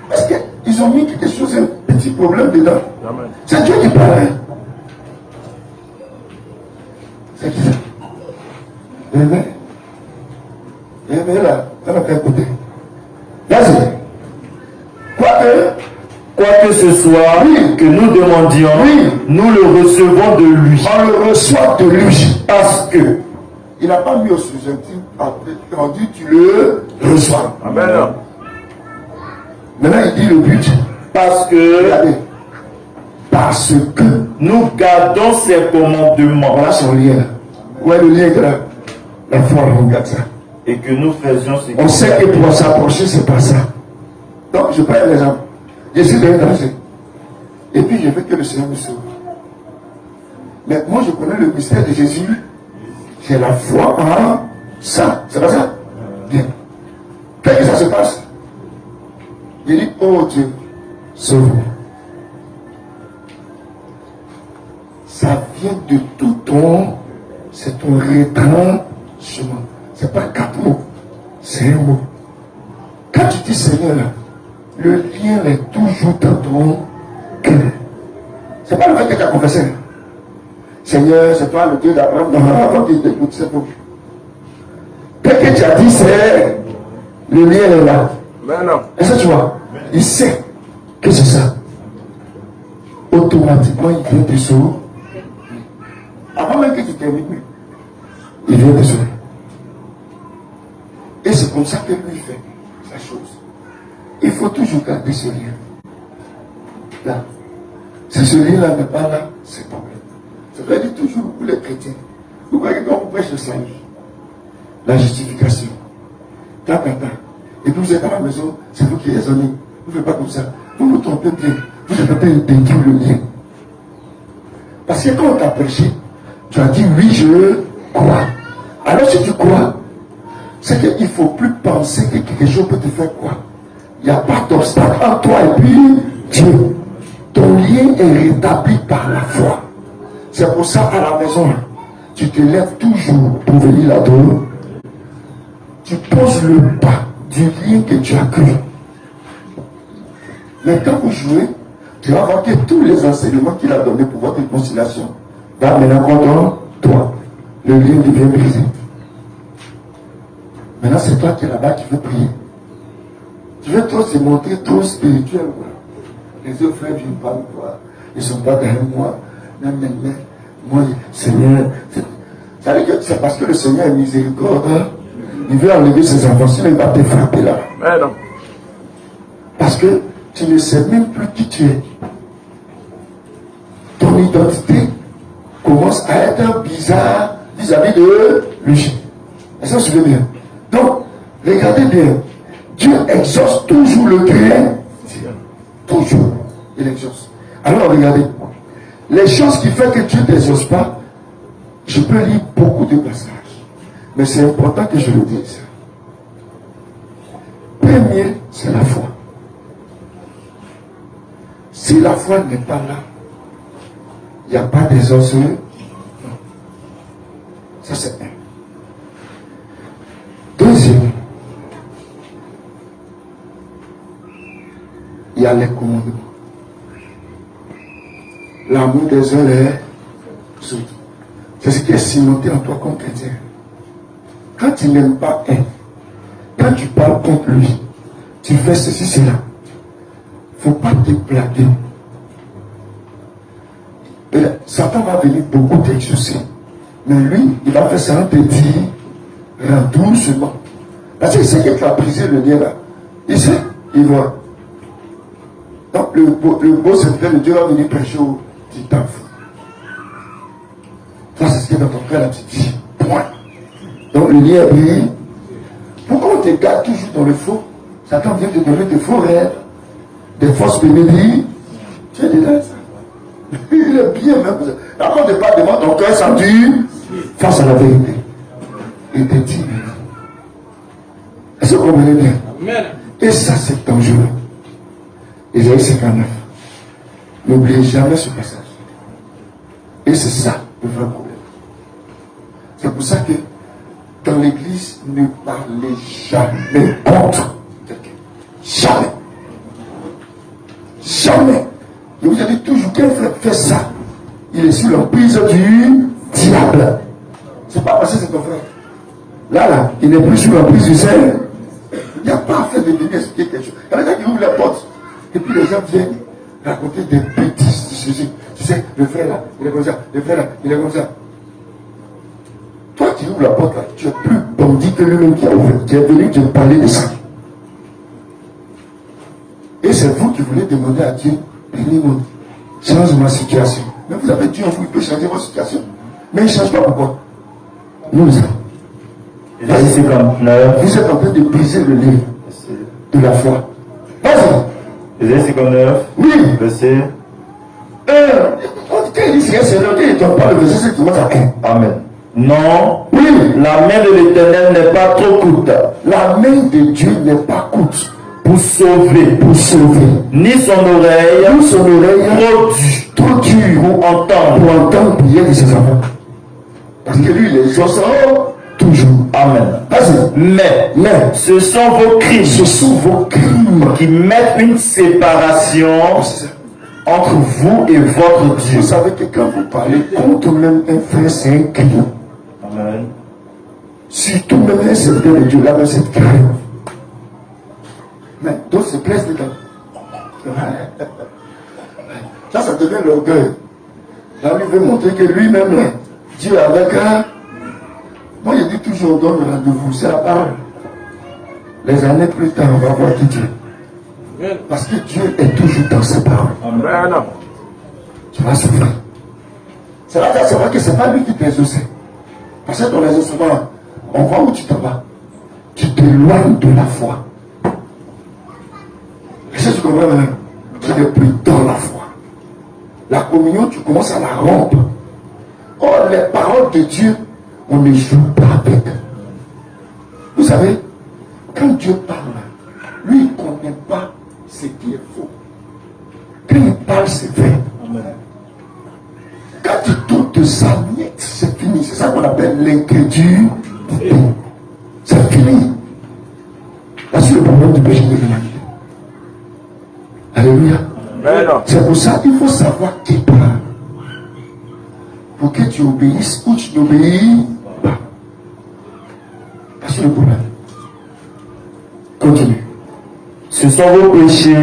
Parce qu'ils ont mis quelque chose, un petit problème dedans. C'est Dieu qui parle. Mais là, on a qu'à écouter. Vas-y. Quoi que ce soit que nous demandions, nous le recevons de lui. On le reçoit de lui. Parce que il n'a pas mis au subjonctif, on dit tu le reçois. Amen. Maintenant il dit le but. Parce que, regardez, parce que nous gardons ses commandements. Voilà son lien. Où est le lien de la foi? On regarde ça. Et que nous faisions ce On sait que pour s'approcher, c'est pas ça. Donc je prends un exemple. Je suis dans un danger. Et puis je veux que le Seigneur me sauve. Mais moi je connais le mystère de Jésus. J'ai la foi en ça. C'est pas ça? Bien. Qu'est-ce que ça se passe? Il dit, oh Dieu, sauve-moi. Ça vient de tout ton, c'est ton retranchement. C'est pas 4 mots, c'est un mot. Quand tu dis Seigneur, là, le lien est toujours dans ton cœur. C'est pas le fait que tu as confessé. Seigneur, c'est toi le Dieu d'Abraham. Non, avant qu'il t'écoute, c'est faux. Ce que tu as dit, c'est le lien est là. Est-ce que tu vois? Il sait que c'est ça. Automatiquement, il vient te sauver. Avant même que tu termines, il vient te sauver. Et c'est comme ça que lui fait sa chose. Il faut toujours garder ce lien. Là. Si ce lien-là n'est pas là, c'est pas vrai. Ça veut dire toujours pour les chrétiens. Vous voyez quand on prêche le salut, la justification, ta. Et puis vous êtes à la maison, c'est vous qui raisonnez. Vous ne faites pas comme ça. Vous vous trompez bien. Vous êtes en train de détruire le lien. Parce que quand on t'a prêché, tu as dit oui, je crois. Alors si tu crois, c'est qu'il ne faut plus penser que quelque chose peut te faire croire. Il n'y a pas d'obstacle entre toi et puis Dieu. Ton lien est rétabli par la foi. C'est pour ça à la maison, tu te lèves toujours pour venir l'adorer. Tu poses le pas du lien que tu as cru. Mais quand vous jouez, tu vas voir que tous les enseignements qu'il a donnés pour votre réconciliation va maintenant contre toi. Le lien devient brisé. Maintenant, c'est toi qui es là-bas qui veux prier. Tu veux trop se montrer trop spirituel. Les autres frères viennent pas me voir. Ils ne sont pas derrière moi. Mais moi, Seigneur, ça veut dire que c'est parce que le Seigneur est miséricorde. Hein? Il veut enlever ses enfants, sinon il va te frapper là. Mais non. Parce que tu ne sais même plus qui tu es. Ton identité commence à être bizarre vis-à-vis de lui. Et ça, je veux bien. Donc, regardez bien. Dieu exauce toujours le chrétien. Toujours. Il exauce. Alors, regardez. Les choses qui font que Dieu ne t'exauce pas, je peux lire beaucoup de passages. Mais c'est important que je le dise. Premier, c'est la foi. Si la foi n'est pas là, il n'y a pas d'exauce. Ça, c'est un. Deuxième, il y a les commandements. L'amour des uns les autres. C'est ce qui est cimenté en toi comme chrétien. Quand tu n'aimes pas un, quand tu parles contre lui, tu fais ceci, cela. Il ne faut pas te plaquer. Satan va venir beaucoup t'exaucer. Mais lui, il va faire ça en te dire, rends doucement. Parce qu'il sait que tu as brisé le lien là. Il sait, il voit. Donc le beau serviteur de Dieu va venir prêcher au petit enfant. Ça, c'est ce qui est dans ton cœur là, tu dis, point. Donc le lien est brisé. Pourquoi on te garde toujours dans le faux? Satan vient te donner des faux rêves, des fausses bénédictions. Tu es déjà ça. Il est bien même. Quand on te parle devant ton cœur, ça dure face à la vérité. Il te dit, est-ce que vous comprenez bien? Amen. Et ça, c'est dangereux. Isaïe 59. N'oubliez jamais ce passage. Et c'est ça le vrai problème. C'est pour ça que dans l'église, ne parlez jamais contre quelqu'un. Jamais. Jamais. Et vous avez toujours, quel frère fait ça? Il est sous l'emprise du diable. C'est pas parce que c'est ton frère. Là, il n'est plus sur la prise du sel. Il n'y a pas à faire de venir expliquer quelque chose. Il y a des gens qui ouvrent la porte. Et puis les gens viennent raconter des bêtises de Jésus. Tu sais, le frère là, il est comme ça. Le frère là, il est comme ça. Toi qui ouvres la porte là, tu es plus bandit que lui-même qui a ouvert. Tu es venu te parler de ça. Et c'est vous qui voulez demander à Dieu, bénis-moi, change ma situation. Mais vous avez Dieu en vous, il peut changer votre situation. Mais il ne change pas pourquoi? Nous le savons. Verset 59. Vous êtes en train de briser le lien de la foi. Vas-y. Verset 59. Oui. Verset. Quand il dit c'est un il ne donne pas le verset, c'est commence à 1. Amen. Non. Oui. La main de l'Éternel n'est pas trop courte. La main de Dieu n'est pas courte Pour sauver. Ni son oreille. Trop dure. Pour entendre prier de ses enfants. Parce que lui, les choses sont toujours. Amen. Vas-y. Mais ce sont vos crimes. Qui mettent une séparation entre vous et votre Dieu. Vous savez que quand vous parlez contre même un frère, c'est un crime. Amen. Surtout même un serviteur de Dieu, là, c'est un crime. Mais d'autres se plaisent dedans. Ça devient l'orgueil. Là, lui veut montrer que lui-même, là, Dieu avec un. Moi, je dis toujours, on donne rendez-vous, c'est la parole. Les années plus tard, on va voir Dieu. Parce que Dieu est toujours dans sa parole. Amen. Tu vas souffrir. C'est vrai que ce n'est pas lui qui t'exauce. Parce que dans les exaucements, on voit où tu t'en vas. Tu t'éloignes de la foi. Est-ce que tu comprends maintenant? Tu n'es plus dans la foi. La communion, tu commences à la rompre. Or, les paroles de Dieu, on ne joue pas avec. Vous savez, quand Dieu parle, lui, il ne connaît pas ce qui est faux. Quand il parle, c'est vrai. Amen. Quand tu doutes de ça, c'est fini. C'est ça qu'on appelle l'incrédulité. C'est fini. Là, c'est le problème du péché de l'humanité. Alléluia. C'est pour ça qu'il faut savoir qui parle. Pour que tu obéisses ou tu n'obéis pas. C'est le problème. Continue. Ce sont vos péchés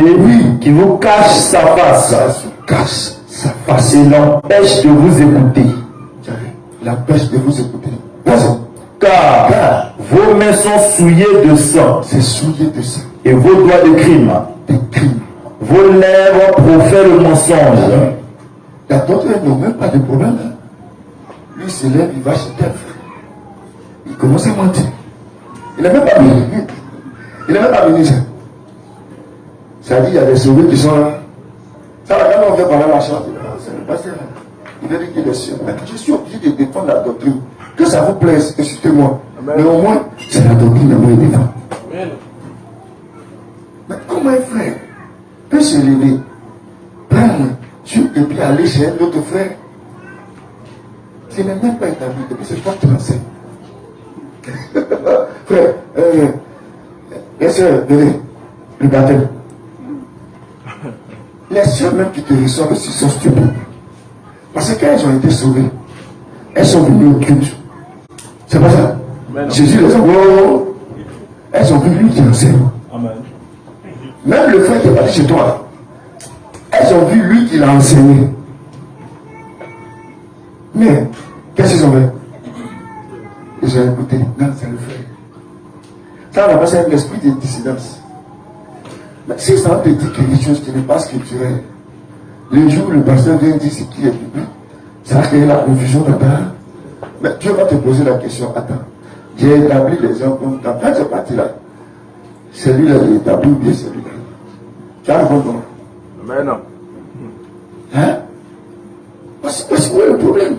qui vous cachent sa face. Ça se cache sa face. Et l'empêche de vous écouter. L'empêche de vous écouter. Car vos mains sont souillées de sang. C'est souillé de sang. Et vos doigts de crime. Des crimes. Vos lèvres profèrent le mensonge. Il y a d'autres qui n'ont même pas de problème. Lui, il se lève, il va chez tel frère. Il commence à mentir. Il n'a même pas venu. Il n'a même pas venu ça. Ça dit, il y a des sauvés qui sont là. Ça va, quand on vient parler à la chante, c'est le pasteur. Il va dire qu'il est sûr. Mais je suis obligé de défendre la doctrine. Que ça vous plaise, excusez-moi. Mais au moins, c'est la doctrine que moi défendre. Mais comment un frère peut se lever, prendre Dieu et puis aller chez un autre frère? Ce n'est même pas établi. Depuis c'est toi qui l'enseigne. Frère, les soeurs, venez, le baptême. Les soeurs même qui te reçoivent aussi sont stupides. Parce que quand elles ont été sauvées, elles sont venues au culte. C'est pas ça. Jésus les a dit, oh, elles ont vu lui qui enseigne. Amen. Même le frère qui est parti chez toi, elles ont vu lui qui l'a enseigné. Mais, qu'est-ce qu'ils ont fait? Ils ont écouté. Non, c'est le frère. Ça, on appelle ça l'esprit de dissidence. Mais si ça te dit quelque chose qui n'est pas scripturel, le jour où le pasteur vient dire ce qui est biblique, ça va créer la confusion là-bas. Mais Dieu va te poser la question, attends, j'ai établi les gens comme ça. Quand c'est parti là, celui-là est établi ou bien celui-là. Tu as répondu comment? Mais non. Hein? Parce que c'est quoi le problème?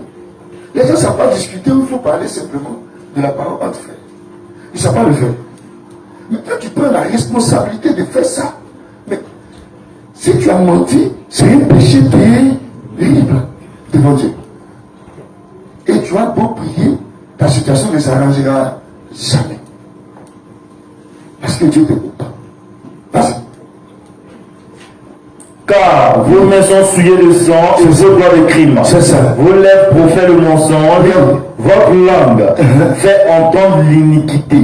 Les gens ne savent pas discuter, il faut parler simplement de la parole entre frères. Ils ne savent pas le faire. Mais quand tu prends la responsabilité de faire ça, mais si tu as menti, c'est un péché terrible devant Dieu. Et tu as beau prier, ta situation ne s'arrangera jamais. Parce que Dieu t'écoute pas. Vas-y. Car vos mains sont souillées de sang et vos doigts de crime. C'est ça. Vos lèvres profèrent le mensonge. votre langue fait entendre l'iniquité.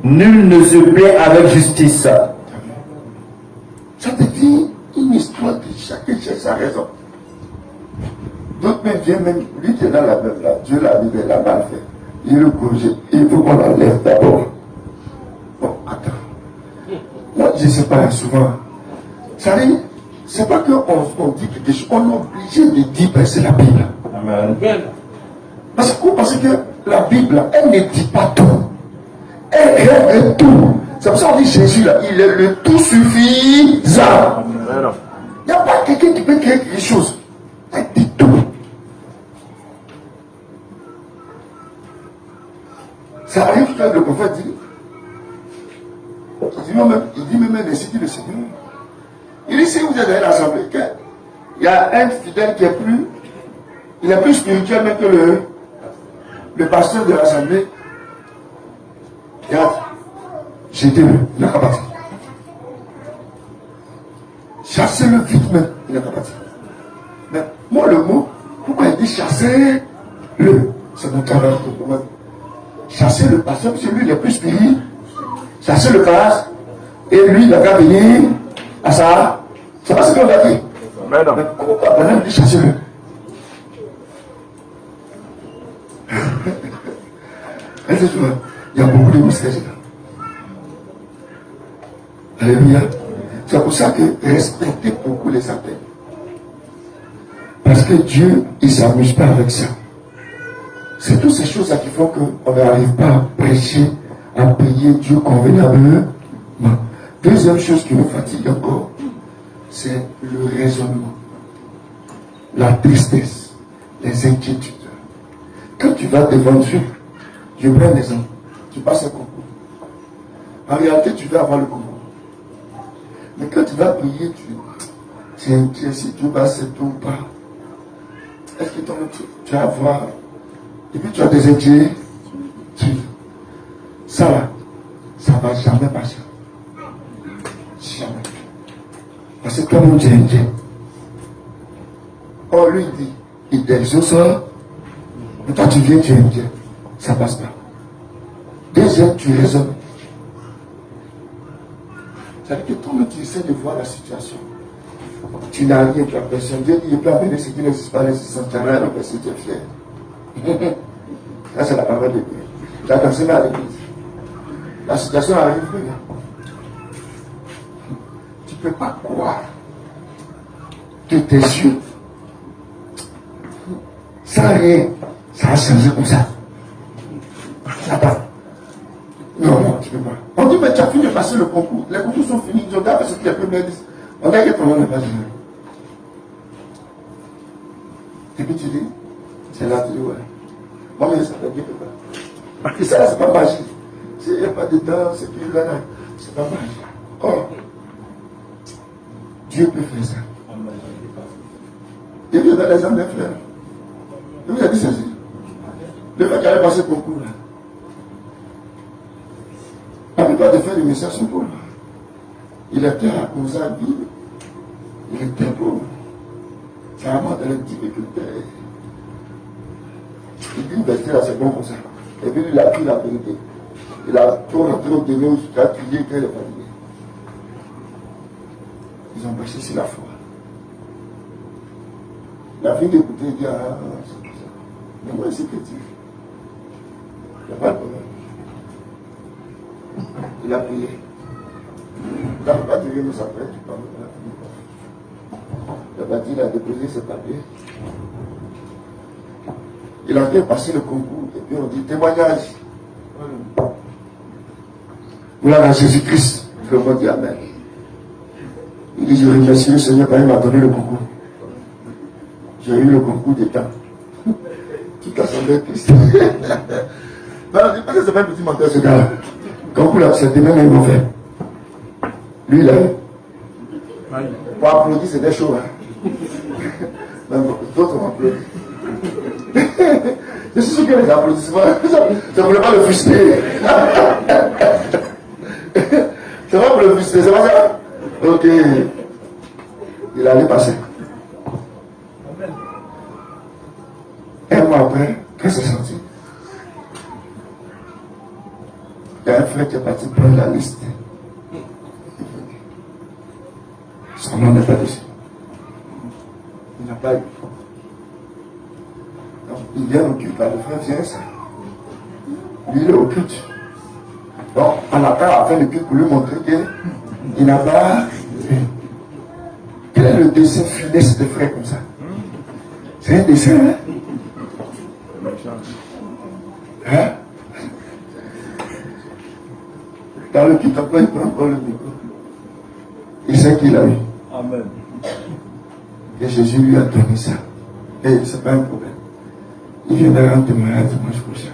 Nul ne se plaît avec justice. Ça te dit une histoire de chacun cherche sa raison. D'autres même viennent même, lui qui est dans la même là, Dieu l'a dit, il a mal fait. Il le corrige, il faut qu'on l'enlève d'abord. Bon, attends. Moi, je ne sais pas, souvent. Ça dit, c'est pas qu'on dit quelque chose, on est obligé de dire que c'est la Bible. Amen. Parce que la Bible, elle ne dit pas tout. Elle règle tout. C'est pour ça qu'on dit Jésus là, il est le tout suffisant. Il n'y a pas quelqu'un qui peut créer quelque chose. Elle dit tout. Ça arrive quand le prophète dit, il dit même ainsi dit le Seigneur. Il dit si vous êtes dans l'assemblée, il y a un fidèle qui est plus spirituel même que le pasteur de l'assemblée. Regarde, jetez-le, il n'a qu'à partir. Chassez-le vite même, il n'a qu'à partir. Mais moi le mot, pourquoi il dit chassez-le? C'est mon travail pour moi. Chasser le pasteur, parce que lui il est plus spirituel. Chasser le classe, et lui il n'a qu'à venir à ça. C'est pas ce qu'on a dit. Mais pourquoi maintenant il dit chasser-le? Il y a beaucoup de mystères là. Alléluia. C'est pour ça que respectez beaucoup les appels. Parce que Dieu, il ne s'amuse pas avec ça. C'est toutes ces choses-là qui font qu'on n'arrive pas à prêcher, à payer Dieu convenablement. Deuxième chose qui nous fatigue encore, c'est le raisonnement, la tristesse, les inquiétudes. Quand tu vas devant Dieu, je prends un exemple, tu passes un concours. En réalité, tu vas avoir le concours. Mais quand tu vas prier, tu es inquiet si tu vas c'est tout ou pas. Est-ce que tu vas avoir. Et puis tu as des inquiétudes. Ça là, ça ne va jamais passer. Jamais. Parce que toi-même tu es inquiet. Or lui il dit, il t'exauce. Mais toi tu viens, tu es inquiet. Ça ne passe pas. Deuxième, tu raisonnes. C'est-à-dire que toi-même tu essaies de voir la situation. Tu n'as rien, tu as personne. Dieu dit, il peut amener ce qui n'existe pas, l'existence. Tu n'as rien, parce que tu es fier. Ça, c'est la parole de Dieu. Tu as dansé à l'église. La situation arrive, regarde. Tu ne peux pas croire que tes yeux, sans rien, ça a changé comme ça. Attends. Non, tu ne peux pas. On dit, mais tu as fini de passer le concours. Les concours sont finis. Ils ont fait ce que les premiers disent. On a que ton nom n'est pas généreux. Et puis tu dis, c'est là, tu dis, ouais. Moi, mais ça ne veut pas. Et ça, c'est pas magique. Il n'y a pas de temps, c'est plus là, c'est pas magique. Or, Dieu peut faire ça. Et puis, il y a des hommes, des frères. Il vous a dit ceci. Le fait qu'il allait passer le concours, là. La plupart des frères du message sont pauvres. Il était à Mozambique. Il était pauvre. C'est vraiment dans les difficultés. Il dit, là, c'est bon comme ça. Et puis, il a pris la vérité. Il a tout rentré au délai où il a crié qu'elle est fatiguée. Ils ont passé sur la foi. La fille d'écouter, il dit, ah, c'est comme ça. Mais moi, c'est petit. Il n'y a pas de problème. Il a prié. Il n'a pas duré, mais ça fait, tu parles. Il a bâti, il a déposé ses papiers. Il a fait passer le concours. Et puis on dit témoignage. Voilà Jésus-Christ. Le monde dit Amen. Il dit je remercie le Seigneur quand il m'a donné le concours. J'ai eu le concours d'État. Tout a semblé Christ. Non, je dis pas que c'est pas un petit menteur ce gars-là. Concours là, c'est demain même mauvais. Lui là. Pour applaudir, c'était chaud. Hein. D'autres ont applaudi. Je suis sûr que les applaudissements, ça ne voulait pas le frustrer. C'est pas pour le frustrer, c'est pas ça? Ok. Il allait passer. Un mois après, Qu'est-ce que c'est senti? Il y a un frère qui est parti prendre la liste. Son nom n'est pas dessus. Il n'a pas eu. Donc, il vient au culte, le frère vient ça. Lui, il est au culte. Donc, on attend à la fin du culte pour lui montrer qu'il n'a pas. Quel est le dessin funeste de frère comme ça? C'est un dessin, hein? Hein? Dans le culte, après, il prend encore le micro. Il sait qu'il a eu. Amen. Et Jésus lui a donné ça. Et c'est pas un problème. Il viendra rendre témoignage dimanche prochain.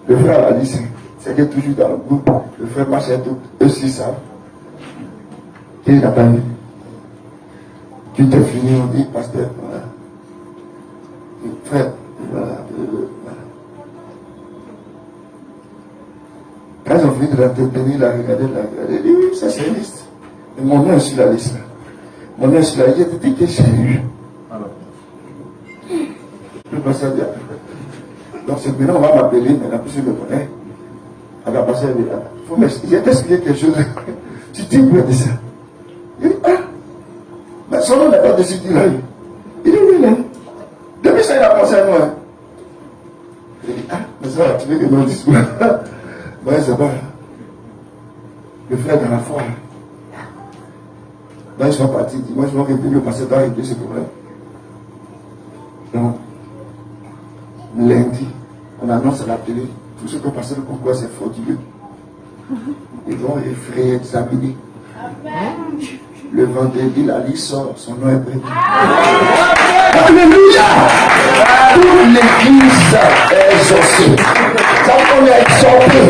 Le frère a dit, c'est que toujours dans le groupe, le frère marche et tout, eux aussi savent. Il n'a pas vu. Tu t'es fini, on dit, pasteur, voilà. Et frère, voilà, voilà. Quand ils ont fini de l'entretenir, il a regardé, il dit, oui, ça c'est une liste. Et mon nom est sur la liste. Mon nom est sur la liste, il dit que j'ai eu. Le pasteur dit, donc c'est maintenant on va m'appeler, maintenant puisque je me connais. Alors le pasteur dit, il faut m'expliquer, j'ai t'expliqué quelque chose. Tu dis quoi de ça? Il dit, ah, mais son nom n'est pas dessus qu'il a eu. Il dit, oui, là. Depuis ça, il a pensé à moi. Il dit, ah, mais ça, tu veux que nous disons. Ouais, c'est pas. Le frère dans la foi. Là, ils sont partis. Moi, je vais répondre, le pasteur doit régler ce problème. Donc, lundi, on annonce à la télé, tout ce que passer le concours, c'est frauduleux. Ils vont réexaminer. Le vendredi, la liste sort, son nom est prêt. Alléluia! Toute l'église est exaucée. Ça qu'on est exaucé.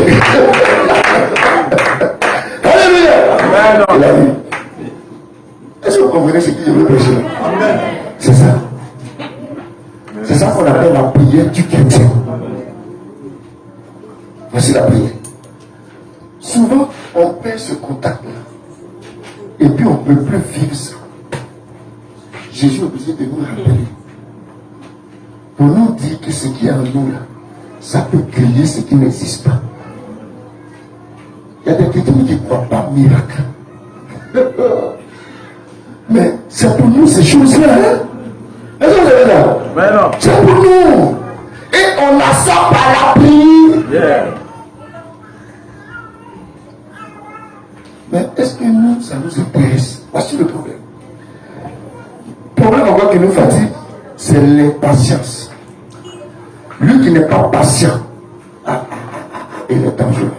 Alléluia! Il a vu. Est-ce que vous comprenez ce que je veux prêcher? C'est ça. C'est ça qu'on appelle la prière du chrétien. Voici la prière. Souvent, on perd ce contact-là. Et puis, on ne peut plus vivre ça. Jésus est obligé de nous rappeler. Pour nous dire que ce qui est en nous, là, ça peut créer ce qui n'existe pas. Il y a des chrétiens qui ne croient pas au miracle. Mais c'est pour nous ces choses-là. Hein? Est-ce que vous avez là? C'est pour nous. Et on a ça par la prière. Yeah. Mais est-ce que nous, ça nous intéresse? Voici le problème. Le problème encore qui nous fatigue, c'est l'impatience. Lui qui n'est pas patient, il est dangereux.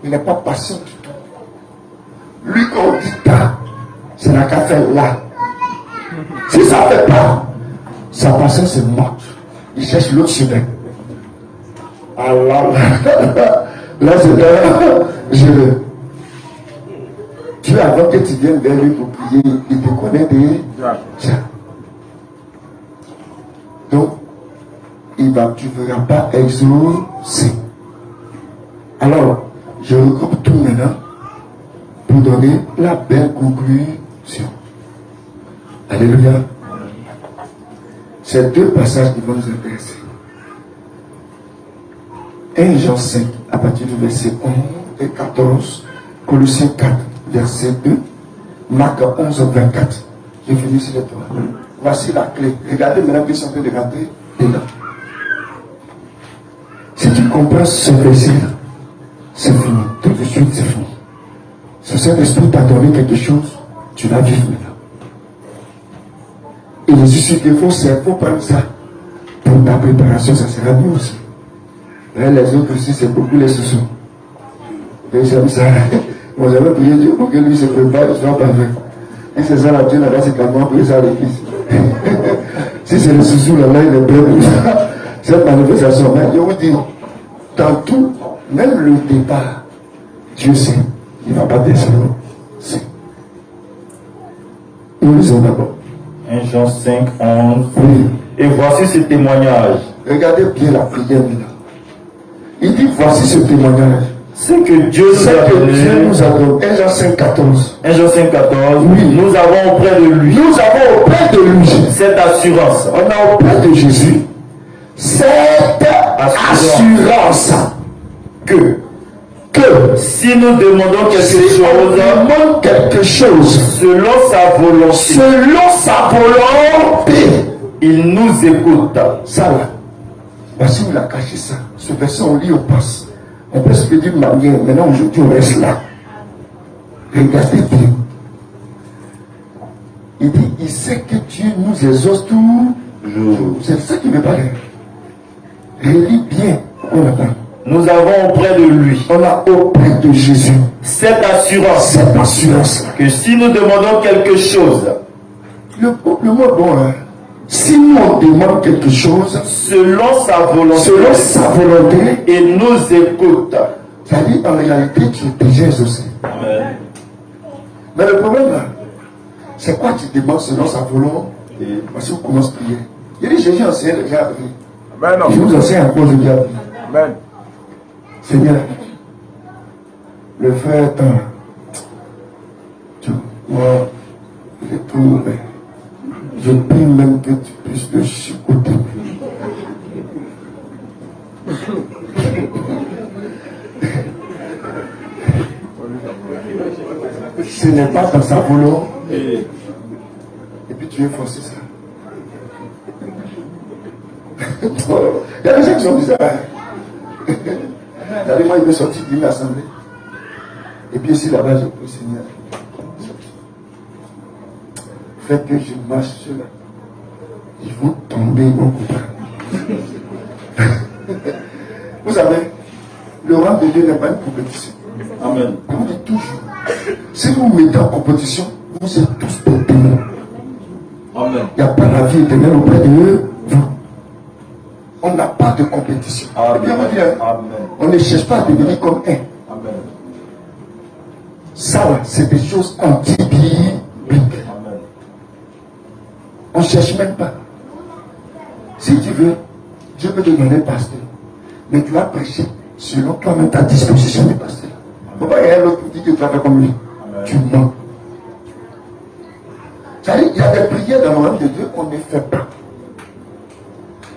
Il n'est pas patient du tout. Lui, quand on dit pas, c'est la qu'à faire là. Si ça ne fait pas, sa patience se morte. Il cherche l'autre chemin. Alors là, c'est Dieu, avant que tu viennes vers lui pour prier, il te connaît déjà. Donc, tu ne verras pas exaucer. Alors, je regroupe tout maintenant pour donner la belle conclusion. Alléluia. Ces deux passages qui vont nous intéresser. 1 Jean 5, à partir du verset 11 et 14, Colossiens 4, verset 2, Marc 11, 24. Je finis sur les trois. Voici la clé. Regardez maintenant qu'ils sont en train de rentrer dedans. Si tu comprends ce verset-là, c'est fini. Tout de suite, c'est fini. Ce Saint-Esprit t'a donné quelque chose, tu vas vivre maintenant. Et je suis sûr qu'il faut prendre ça. Pour ta préparation, ça sera mieux aussi. Et les autres aussi, c'est beaucoup les sous-sous. Et j'aime ça. Moi, j'avais prié Dieu pour que lui se prépare, je ne pas faire. Et c'est ça, la Dieu là-bas, c'est calmement prier ça à l'église. Si c'est le sous-sous là-bas, il est prêt pour ça. Cette manifestation, mais je vous dis, dans tout, même le départ, Dieu sait, il ne va pas descendre. Nous lisons d'abord. 1 Jean 5, 11. Oui. Et voici ce témoignage. Regardez bien la prière maintenant. Il dit voici ce témoignage. Ce que Dieu nous a donné. 1 Jean 5, 14. 1 Jean 5, 14. Oui. Nous avons auprès de lui. Nous avons auprès de lui Cette assurance. On a auprès de Jésus cette assurance que si nous demandons quelque chose selon sa volonté, il nous écoute. Ça là, voici où il a caché ça. Ce verset on lit, on passe. On peut se dire d'une manière. Maintenant aujourd'hui on reste là. Regardez bien. Il dit, il sait que Dieu nous exauce tout. C'est ça qui me paraît. Relis bien. On attend. Nous avons auprès de lui. On a auprès de Jésus cette assurance. Que si nous demandons quelque chose. Le mot bon, hein. Si nous on demande quelque chose selon sa volonté, il nous écoute. C'est-à-dire en réalité tu es déjà exaucé. Amen. Mais le problème là, c'est quoi tu demandes selon sa volonté? Parce qu'on commence à prier. Il dit Jésus enseigne déjà appris. Je vous enseigne encore, je viens appris. Amen. Seigneur, le frère moi, je trouve, je prie même que tu puisses le chicoter. Ce n'est pas dans sa volonté. Et puis tu es forcé ça. Il y a des gens qui sont bizarres. Moi, il veut sortir d'une assemblée. Et puis ici, là-bas, je prie, Seigneur. Faites que je marche sur là. Ils vont tomber, ils vont comprendre. Vous savez, le rang de Dieu n'est pas une compétition. Amen. Je vous dis toujours, si vous vous mettez en compétition, vous êtes tous des témoins. Amen. Il n'y a pas la vie éternelle auprès de vous. On n'a pas de compétition. Amen. Bien vous dire, Amen. on ne cherche pas à devenir comme un. Amen. Ça, c'est des choses anti-bibliques. Amen. On ne cherche même pas. Si tu veux, Dieu peut te donner pasteur. Mais tu vas prêcher selon toi-même ta disposition de pasteur. Il ne faut pas y avoir l'autre qui dit que tu vas faire comme lui. Amen. Tu mens. C'est-à-dire, il y a des prières dans le royaume de Dieu qu'on ne fait pas.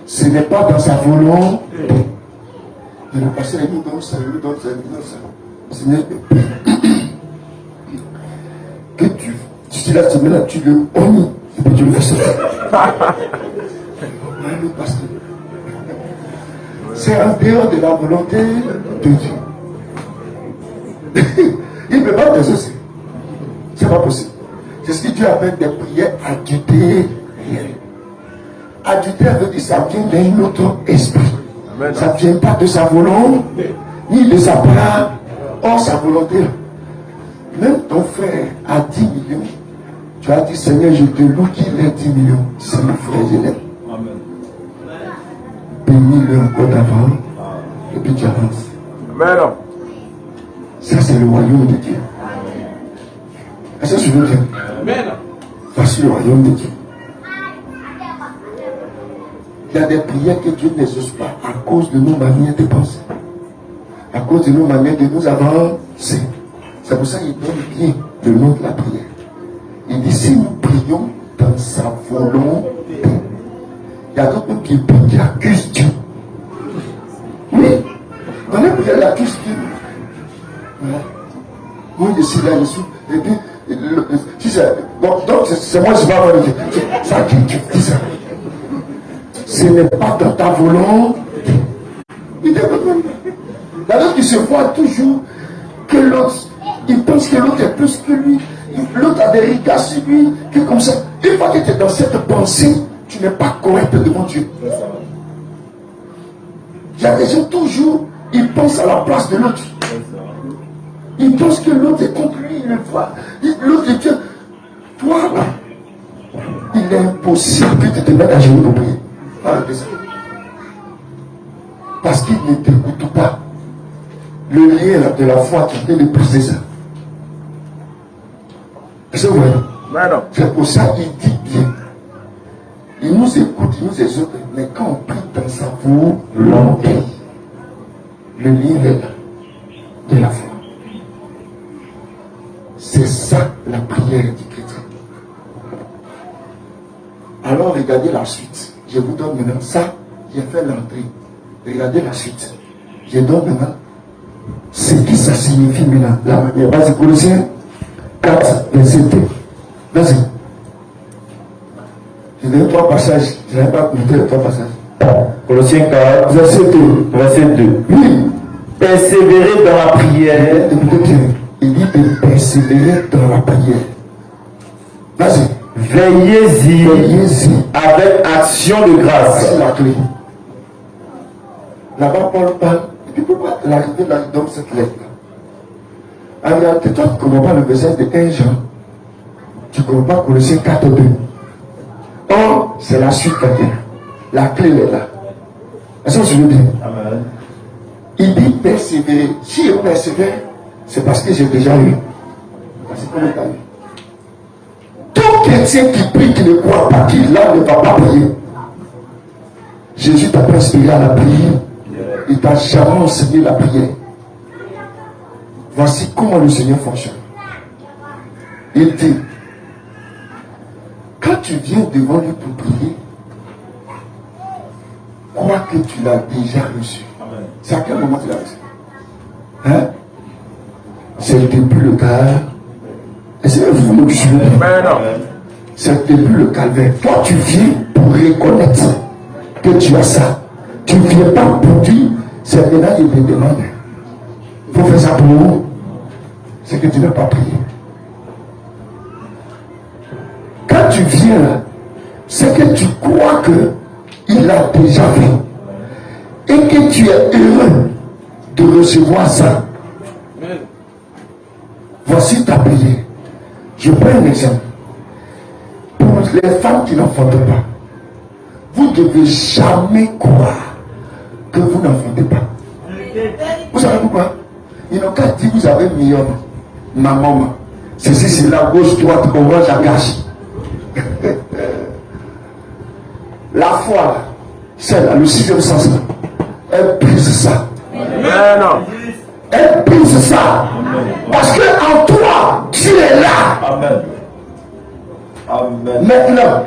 Ce n'est pas dans sa volonté. Et le pasteur nous donne ça, il nous donne ça, il nous donne ça. Seigneur, que tu dis la semaine là, tu le honnes, et puis tu le fais sortir. Le pasteur. C'est en dehors de la volonté de Dieu. Il ne peut pas t'exaucer. C'est pas possible. C'est ce que Dieu appelle des prières adultères. Adultère veut dire que ça vient d'un autre esprit. Amen. Ça ne vient pas de sa volonté, ni de sa part. Or, sa volonté. Même ton frère a 10 millions. Tu as dit, Seigneur, je te loue qu'il ait 10 millions. C'est mon frère, je l'aime. Bénis-le encore d'avant. Et puis tu avances. Amen. Ça, c'est le royaume de Dieu. Est-ce que tu veux dire? Amen. Voici le royaume de Dieu. Il y a des prières que Dieu n'exauce pas à cause de nos manières de penser, à cause de nos manières de nous avancer. C'est pour ça qu'il donne bien le nom de la prière. Il dit si nous prions dans sa volonté, il y a d'autres qui prient, qui accusent Dieu. Oui, dans les prières, il accuse Dieu. Voilà. Moi, je suis là dessus. Et puis, si c'est, donc c'est moi, je vais avoir le Dieu. Ça qui dit ça. Ce n'est pas dans ta volonté. Il y a d'autres qui se voient toujours que l'autre, il pense que l'autre est plus que lui. L'autre a des regards sur lui, que comme ça. Une fois que tu es dans cette pensée, tu n'es pas correct devant Dieu. Il y a des gens toujours, ils pensent à la place de l'autre. Ils pensent que l'autre est contre lui, il le voit. L'autre est Dieu. Toi là, il est impossible que tu te mettes à genoux pour prier. Arrêtez ça. Parce qu'il ne t'écoute pas. Le lien là, de la foi, tu peux le briser ça. Est-ce que vous voyez? C'est pour ça qu'il dit bien. Il nous écoute, il nous exauce. Mais quand on prie dans sa volonté, le lien est là. de la foi. C'est ça la prière du chrétien. Alors regardez la suite. Je vous donne maintenant ça. J'ai fait l'entrée. Regardez la suite. Je donne maintenant ce qui ça signifie maintenant. La manière. Vas-y, Colossiens 4, verset 2. Vas-y. Je donne 3 passages. Je n'avais pas compté les 3 passages. Colossiens 4, Verset 2. verset 2. Oui. Persévérer dans la prière. Écoutez bien. Il dit de persévérer dans la prière. Vas-y. Veillez-y Veillez-y. avec action de grâce. C'est la clé. Là-bas, Paul parle. Et puis pourquoi l'arrivée là, il donne cette lettre? En réalité, toi, tu ne comprends pas le verset de 1 Jean. Tu ne comprends pas Colossiens 4, 2. Or, c'est la suite qui vient. La clé est là. Est-ce que je veux dire? Amen. Il dit persévérer. Si je persévère, c'est parce que j'ai déjà eu. Parce que comment tu as eu? Tout chrétien qui prie, qui ne croit pas, qui là ne va pas prier. Jésus t'a pas inspiré à la prière. Il t'a jamais enseigné la prière. Voici comment le Seigneur fonctionne. Il dit, quand tu viens devant lui pour prier, crois que tu l'as déjà reçu. C'est à quel moment tu l'as reçu? Hein? C'est depuis le calvaire. Est-ce que vous me suivez? C'est depuis le calvaire. Toi, tu viens pour reconnaître que tu as ça. Tu ne viens pas pour dire, c'est maintenant qu'il te demande. Il faut faire ça pour vous. C'est que tu n'as pas prié. Quand tu viens là, c'est que tu crois qu'il a déjà fait. Et que tu es heureux de recevoir ça. Voici ta prière. Je prends un exemple. Pour les femmes qui n'enfantent pas, vous ne devez jamais croire que vous n'enfantez pas. Vous savez pourquoi? Ils n'ont qu'à dire vous avez million. Ma maman. Ceci, c'est la gauche, droite, orange, à gâche. La foi, c'est là, le 6e sens. Elle brise ça. Elle brise ça. Parce que en toi, tu es là. Amen. Amen. Maintenant,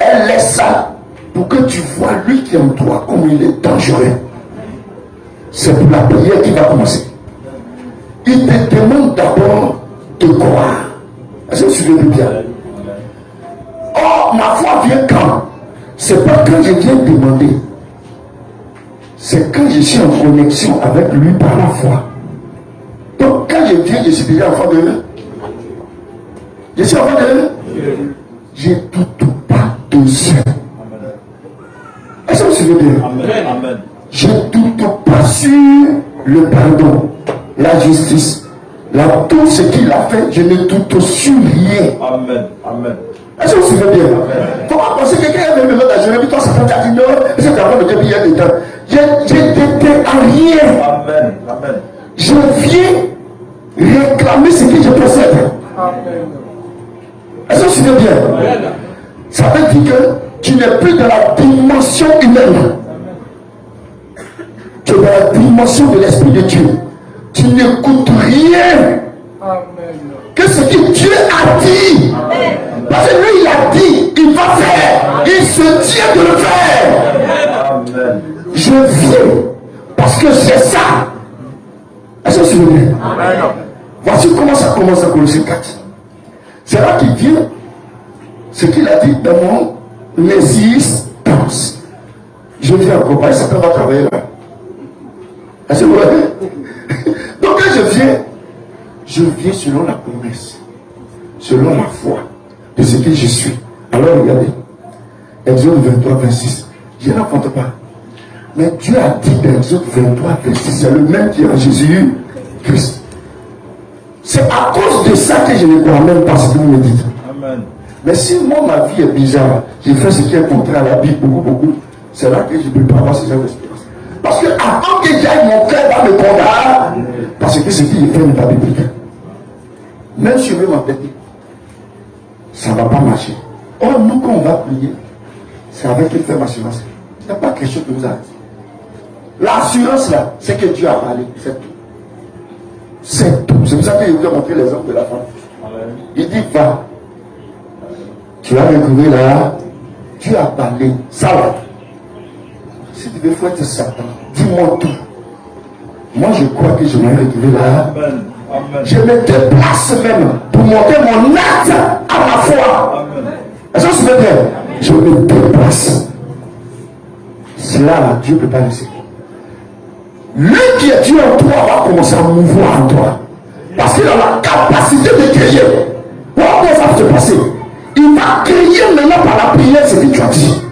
elle laisse ça pour que tu vois lui qui est en toi, comme il est dangereux. C'est pour la prière qui va commencer. Il te demande d'abord de croire. Est-ce que tu veux bien? Or, ma foi vient quand? C'est pas quand je viens demander. C'est quand je suis en connexion avec lui par la foi. Donc, quand je viens, je suis déjà enfant de Dieu. Je suis enfant de Dieu. Je ne doute pas de ça. Est-ce que tu veux dire? Amen. Je ne doute pas sur le pardon, la justice, tout ce qu'il a fait, je ne doute sur rien. Amen. Amen. Est-ce que vous suivez bien? Il faut pas penser que quelqu'un est même dans la journée, toi ça fait ta dit non, c'est avant de dire il y a temps. Je n'étais à rien. Amen. Amen. Je viens réclamer ce que je possède. Est-ce que vous suivez bien? Ça veut dire que tu n'es plus dans la dimension humaine. Tu es dans la dimension de l'Esprit de Dieu. Tu n'écoutes rien que ce que Dieu a dit. Parce que lui, il a dit, il va faire. Il se tient de le faire. Amen. Je viens parce que c'est ça. Est-ce que tu veux dire? Voici comment ça commence à Colossiens 4. C'est là qu'il vient ce qu'il a dit dans mon existence. Je viens encore, pas ça va travailler là. Est-ce que vous voyez? Donc quand je viens selon la promesse, selon la foi de ce que je suis. Alors regardez, Exode 23, 26. Je n'enfante pas. Mais Dieu a dit dans Exode 23, 26, c'est le même qui est en Jésus-Christ. C'est à cause de ça que je ne crois même pas ce que vous me dites. Amen. Mais si moi, ma vie est bizarre, j'ai fait ce qui est contraire à la Bible, beaucoup, c'est là que je ne peux pas avoir ce genre d'espérance. Parce que avant que j'aille, mon cœur va me condamner. Parce que ce qu'il fait n'est pas biblique. Même si je veux m'entêter, ça ne va pas marcher. Or, nous, quand on va prier, c'est avec une ferme assurance. Il n'y a pas quelque chose qui nous arrête. L'assurance là, c'est que Dieu a parlé, c'est tout. C'est tout. C'est pour ça qu'il vous a montré l'exemple de la femme. Il dit, va. Tu as retrouvé là. Tu as parlé. Ça va. Si tu veux fouetter Satan, dis-moi tout. Moi, je crois que je vais retrouver là. Amen. Amen. Je me déplace même pour montrer mon acte à ma foi. Est-ce que vous souvenez? Je me déplace. Cela, Dieu ne peut pas laisser. Lui qui est Dieu en toi va commencer à mouvoir en toi. Parce qu'il a la capacité de créer. Comment ça va se passer? Il va créer maintenant par la prière ce que tu as dit.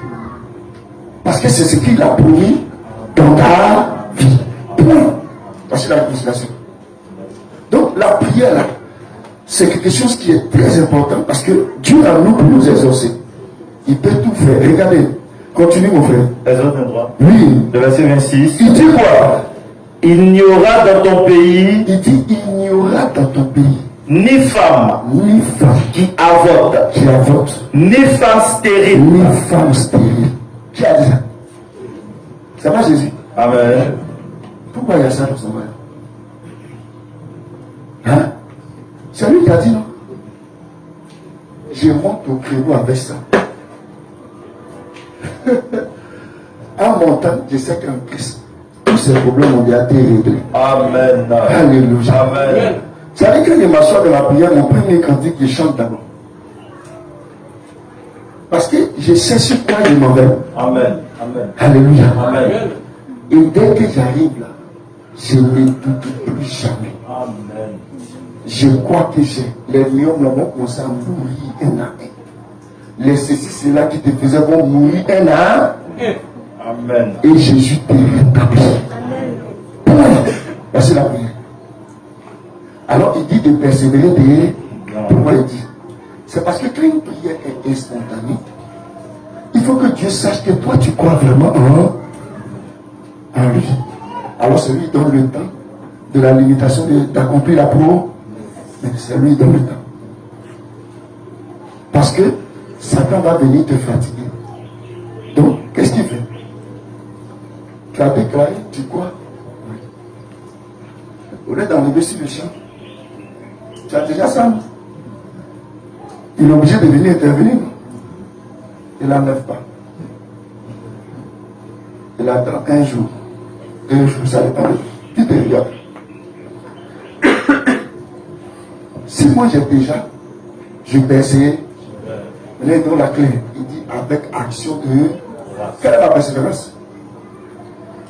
Parce que c'est ce qu'il a promis dans ta vie. Point. Voici la réconciliation. Donc la prière là, c'est quelque chose qui est très important parce que Dieu a nous pour nous exaucer. Il peut tout faire. Regardez. Continue mon frère. Exode 23. Oui. Le verset 26. Il dit quoi? Il n'y aura dans ton pays Il dit il n'y aura dans ton pays ni femme ni femme qui avorte, qui avorte, ni femme stérile. ni femme stérile. Qui a dit ça? Ça va Jésus? Amen. Pourquoi il y a ça dans son mal? Hein? C'est lui qui a dit non? Je monte au créneau avec ça. En montant, je sais qu'en Christ, tous ces problèmes ont déjà été réglés. Amen. Alléluia. Amen. Ça veut dire que je m'assois de la prière, mon premier cantique, je chante d'abord. Parce que je sais sur quoi je m'en vais. Amen. Amen. Alléluia. Amen. Et dès que j'arrive là, je ne doute plus jamais. Amen. Je crois que j'ai les myomes là vont commencer à mourir un à un. Les ceci, c'est là qui te faisaient vont mourir un à un. Amen. Et Jésus te rétablit. Point. Voici la prière. Alors il dit de persévérer derrière. Pourquoi il dit? C'est parce que quand une prière est instantanée, il faut que Dieu sache que toi tu crois vraiment en lui. Alors c'est lui qui donne le temps de la limitation d'accomplir la pro. Mais c'est lui qui donne le temps. Parce que Satan va venir te fatiguer. Donc, qu'est-ce qu'il fait? Tu as déclaré, tu crois? Oui. Au lieu d'enlever sur le champ, tu as déjà ça. Il est obligé de venir intervenir. Il n'enlève pas. Il attend un jour, 2 jours, ça dépend de tu te regardes. Si moi j'ai déjà, je peux essayer. Là, il donne la clé. Il dit avec action de. Quelle est la persévérance?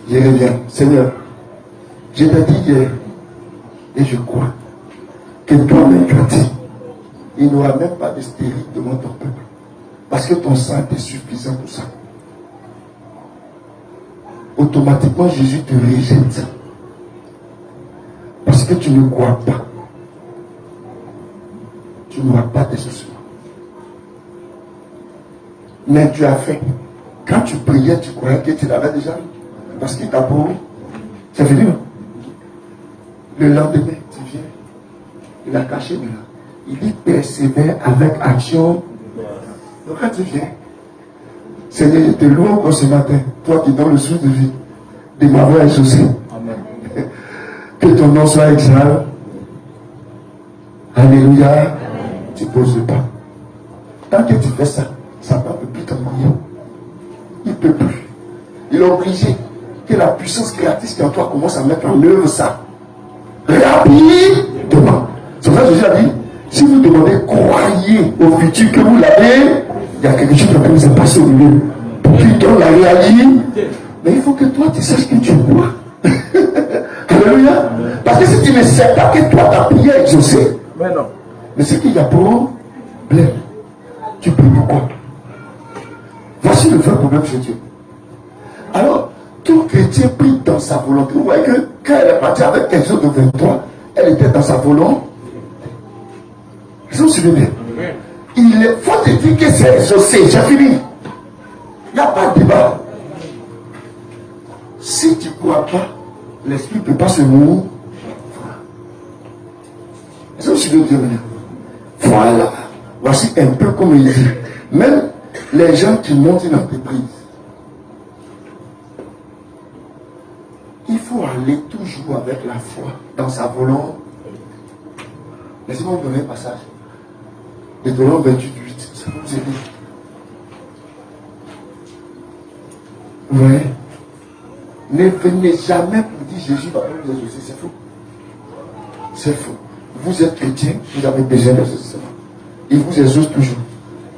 Je reviens. Seigneur, je t'ai dit hier, et je crois que toi-même tu as dit, il n'y aura même pas de stérile devant ton peuple. Parce que ton sang est suffisant pour ça. Automatiquement, Jésus te rejette. Parce que tu ne crois pas. Tu n'auras pas d'exaucement. Mais tu as fait. Quand tu priais, tu croyais que tu l'avais déjà. Parce qu'il t'a promis. C'est fini, non? Le lendemain, tu viens. Il a caché maintenant. Il dit persévère avec action. Donc quand tu viens, Seigneur, je te loue encore ce matin, toi qui donnes le souffle de vie, de m'avoir exaucé. Amen. Que ton nom soit exalté. Alléluia. Tu poses le pas. Tant que tu fais ça, Satan ne peut plus t'envoyer. Il ne peut plus. Il est obligé que la puissance créatrice qui est en toi commence à mettre en œuvre ça. Rapidement. C'est pour ça que Jésus a dit, si vous demandez, croyez au futur que vous l'avez, il y a quelque chose qui va se passer au milieu. Pour qu'il donne la réalité. Mais il faut que toi, tu saches que tu crois. Alléluia. Parce que si tu ne sais pas que toi, ta prière est exaucée, mais non. Mais c'est qu'il y a problème. Tu pries pourquoi? Voici le vrai problème chez Dieu. Alors, tout chrétien prie dans sa volonté. Vous voyez que quand elle est partie avec quelque chose de 23, elle était dans sa volonté. Je vous souviens bien. Il faut te dire que c'est exaucé. J'ai fini. Il n'y a pas de débat. Si tu ne crois pas, l'esprit ne peut pas se mouvoir. Est-ce que vous suivez bien? Voilà. Voici un peu comme il dit. Même les gens qui montent une entreprise, il faut aller toujours avec la foi dans sa volonté. Laissez-moi vous donner un passage. Deutéronome 28, 8. Ça va vous aider. Vous voyez? Ne venez jamais pour dire Jésus va vous exaucer. C'est faux. C'est faux. Vous êtes chrétien, vous avez besoin de ce. Il vous exauce toujours.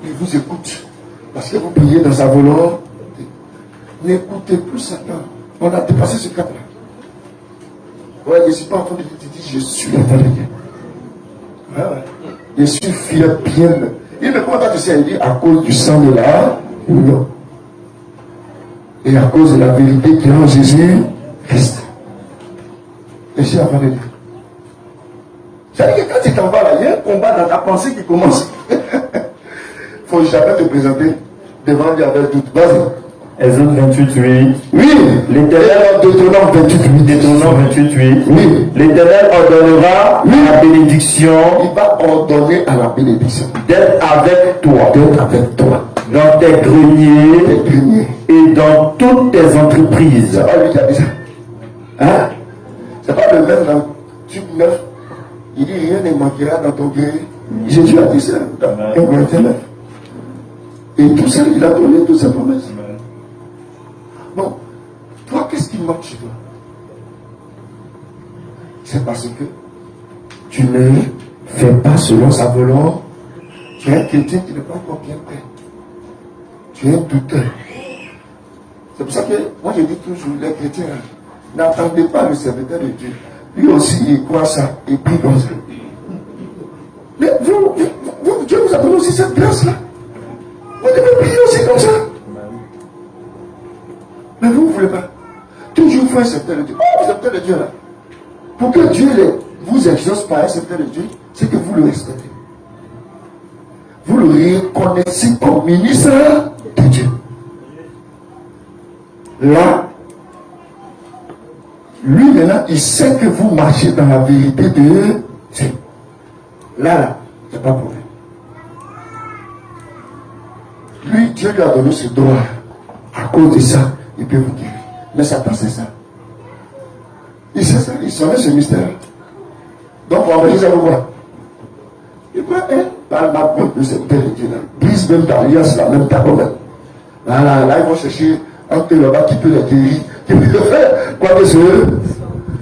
Il vous écoute. Parce que vous priez dans sa volonté. N'écoutez plus Satan. On a dépassé ce cap-là. Ouais, je ne suis pas en train de dire, je suis enfant de Dieu. Ouais, ouais. Je suis fier bien. Il me commence à dire, il dit, à cause du sang de la union. Et à cause de la vérité qui est en Jésus, Christ. Je suis enfant de Dieu. C'est-à-dire que quand tu t'en vas là, il y a un combat dans ta pensée qui commence. Il ne faut jamais te présenter devant Dieu avec doute. Vas-y. Exode 28, 8. Oui. L'Éternel, Deutéronome 28, 8. Deutéronome 28, 8. Oui. L'Éternel ordonnera la bénédiction. Il va ordonner à la bénédiction D'être avec toi. d'être avec toi. Dans tes greniers. Les greniers. Et dans toutes tes entreprises. C'est pas lui qui a dit ça. Hein? C'est pas le même dans Tube 9. Il dit rien ne manquera dans ton grenier. Jésus a dit ça dans 1 Corinthiens 9. Et tout ça, il a donné toutes ses promesses. Bon, toi, qu'est-ce qui manque chez toi? C'est parce que tu ne fais pas selon sa volonté. Tu es un chrétien qui n'est pas encore bien prêt. Tu es un douteur. C'est pour ça que moi je dis toujours, les chrétiens, n'attendez pas le serviteur de Dieu. Lui aussi, il croit ça, il prie comme ça. Mais Dieu vous a donné aussi cette grâce-là. Vous devez prier aussi comme ça. Mais vous ne voulez pas. Toujours faut un serviteur de Dieu. Oh, le serviteur de Dieu là. Pour que Dieu vous exauce par un serviteur de Dieu, c'est que vous le respectez. Vous le reconnaissez comme ministre de Dieu. Là, lui maintenant, il sait que vous marchez dans la vérité de Dieu. Là, il n'y a pas de problème. Lui, Dieu lui a donné ce droit. À cause de ça, il peut vous guérir. Mais Satan, c'est ça. Il sait ça, il savait ce mystère. Donc, on va dire ça vous voir. Il peut être par la porte de cette terre de Dieu là. Brise même ta alliance là, même ta promesse. Là, ils vont chercher entre là-bas qui peut les guérir, qui peut le faire. Quoi que ce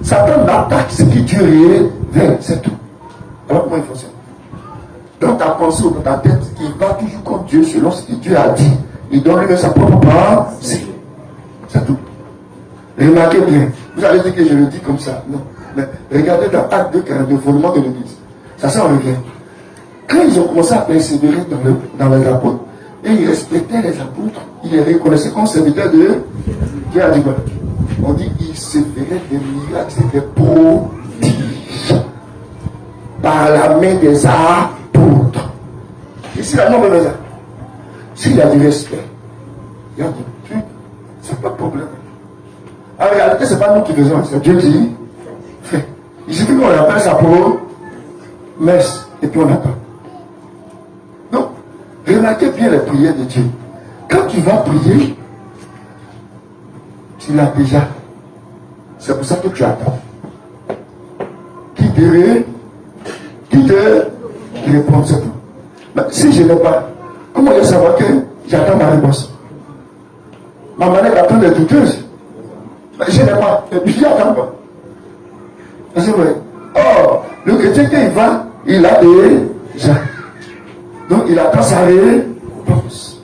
Satan attaque ce qui Dieu révèle, c'est tout. Alors comment il fonctionne? Dans ta pensée ou dans ta tête, il va toujours comme Dieu selon ce que Dieu a dit. Il donne lui sa propre pensée. C'est tout. Remarquez bien. Vous allez dire que je le dis comme ça. Non. Mais regardez dans Acte 2, le fondement de l'église. Ça s'en revient. Quand ils ont commencé à persévérer dans les apôtres, et ils respectaient les apôtres, ils les reconnaissaient comme serviteurs de Dieu. Dieu a dit quoi? On dit qu'ils se feraient des miracles, des prodiges par la main des apôtres. Ici, la norme de ça. S'il y a du respect, il y a du truc, c'est pas de problème. En réalité, ce n'est pas nous qui faisons, c'est Dieu qui fait. Il suffit qu'on appelle ça pour messe, et puis on attend. Donc, remarquez bien les prières de Dieu. Quand tu vas prier, tu l'as déjà. C'est pour ça que tu attends. Qui te répond, c'est tout. Mais si je n'ai pas, comment je vais savoir que j'attends ma réponse? Ma manière d'attendre est douteuse. Mais je n'ai pas. Et puis j'attends pas. C'est vrai. Or, le chrétien quand il va, il a déjà. Donc il attend sa réponse.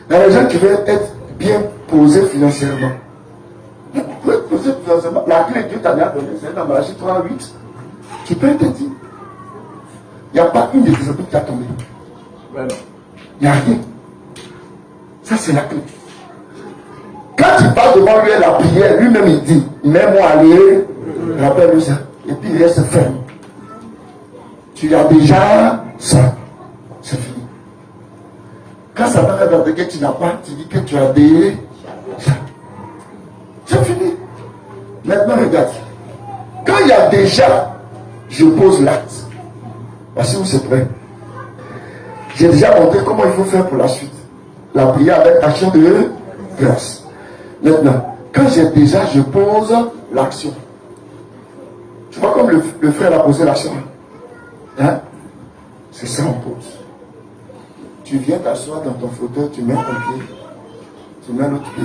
Il y a des gens qui veulent être bien posés financièrement. Pour être posé financièrement, la clé que Dieu t'a donné, c'est dans Malachie 3:8. Tu peux être dit. Il n'y a pas une de tes habitudes qui a tombé. Il n'y a rien. Ça, c'est la clé. Quand tu parles devant lui la prière, lui-même il dit, mets-moi aller, rappelle-lui ça. Et puis il reste ferme. Tu as déjà ça. C'est fini. Quand ça va dans que tu n'as pas, tu dis que tu as déjà. C'est fini. Maintenant, regarde. Quand il y a déjà, je pose l'acte. Voici où c'est prêt. J'ai déjà montré comment il faut faire pour la suite. La prière avec action de grâce. Maintenant, quand j'ai déjà, je pose l'action. Tu vois comme le frère a posé l'action. Hein? C'est ça on pose. Tu viens t'asseoir dans ton fauteuil, tu mets ton pied, tu mets l'autre pied.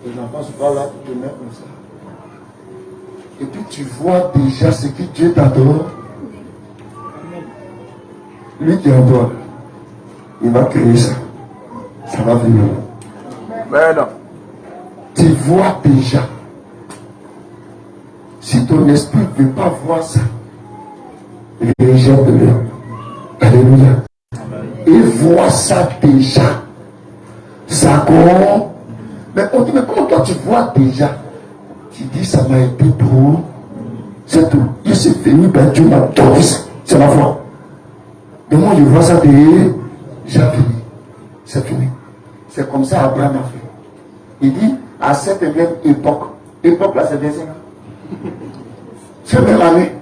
Les enfants se parlent là, tu te mets comme ça. Et puis tu vois déjà ce que Dieu t'adore. Lui qui adore, il va créer ça. Ça va venir. Mais non. Tu vois déjà. Si ton esprit ne veut pas voir ça, rejette-le. Alléluia. Et vois ça déjà. Ça compte. Mais on dit, mais comment toi tu vois déjà? Tu dis, ça m'a été trop. C'est tout. Je suis venu, ben Dieu m'a donné ça. C'est ma foi. Mais moi je vois ça déjà fini. C'est fini. C'est comme ça Abraham a fait. Il dit, à cette même époque là c'est 25 ans. C'est même année.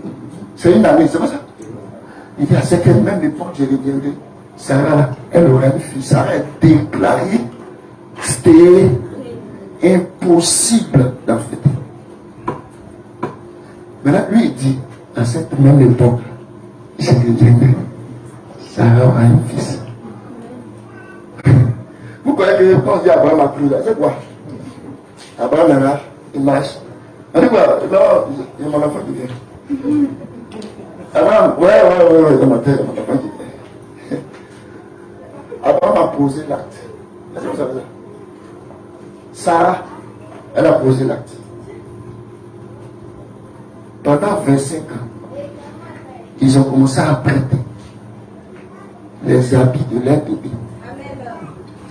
C'est une année, c'est pas ça. Il dit, à cette même époque, je reviendrai. Sarah, elle aurait une fille. Sarah est déclarée. C'était impossible d'en fait. Maintenant, lui, il dit, à cette même époque, je reviendrai. Sarah aura un fils. Vous connaissez que quand on dit Abraham a cru là, c'est quoi? Abraham est là, il marche. On dit quoi? Non, il y a mon enfant qui vient. Abraham, ouais, il y a mon enfant qui vient. Abraham a posé l'acte. Est-ce que vous savez ça? Sarah, elle a posé l'acte. Pendant 25 ans, ils ont commencé à prêter les habits de leur bébé.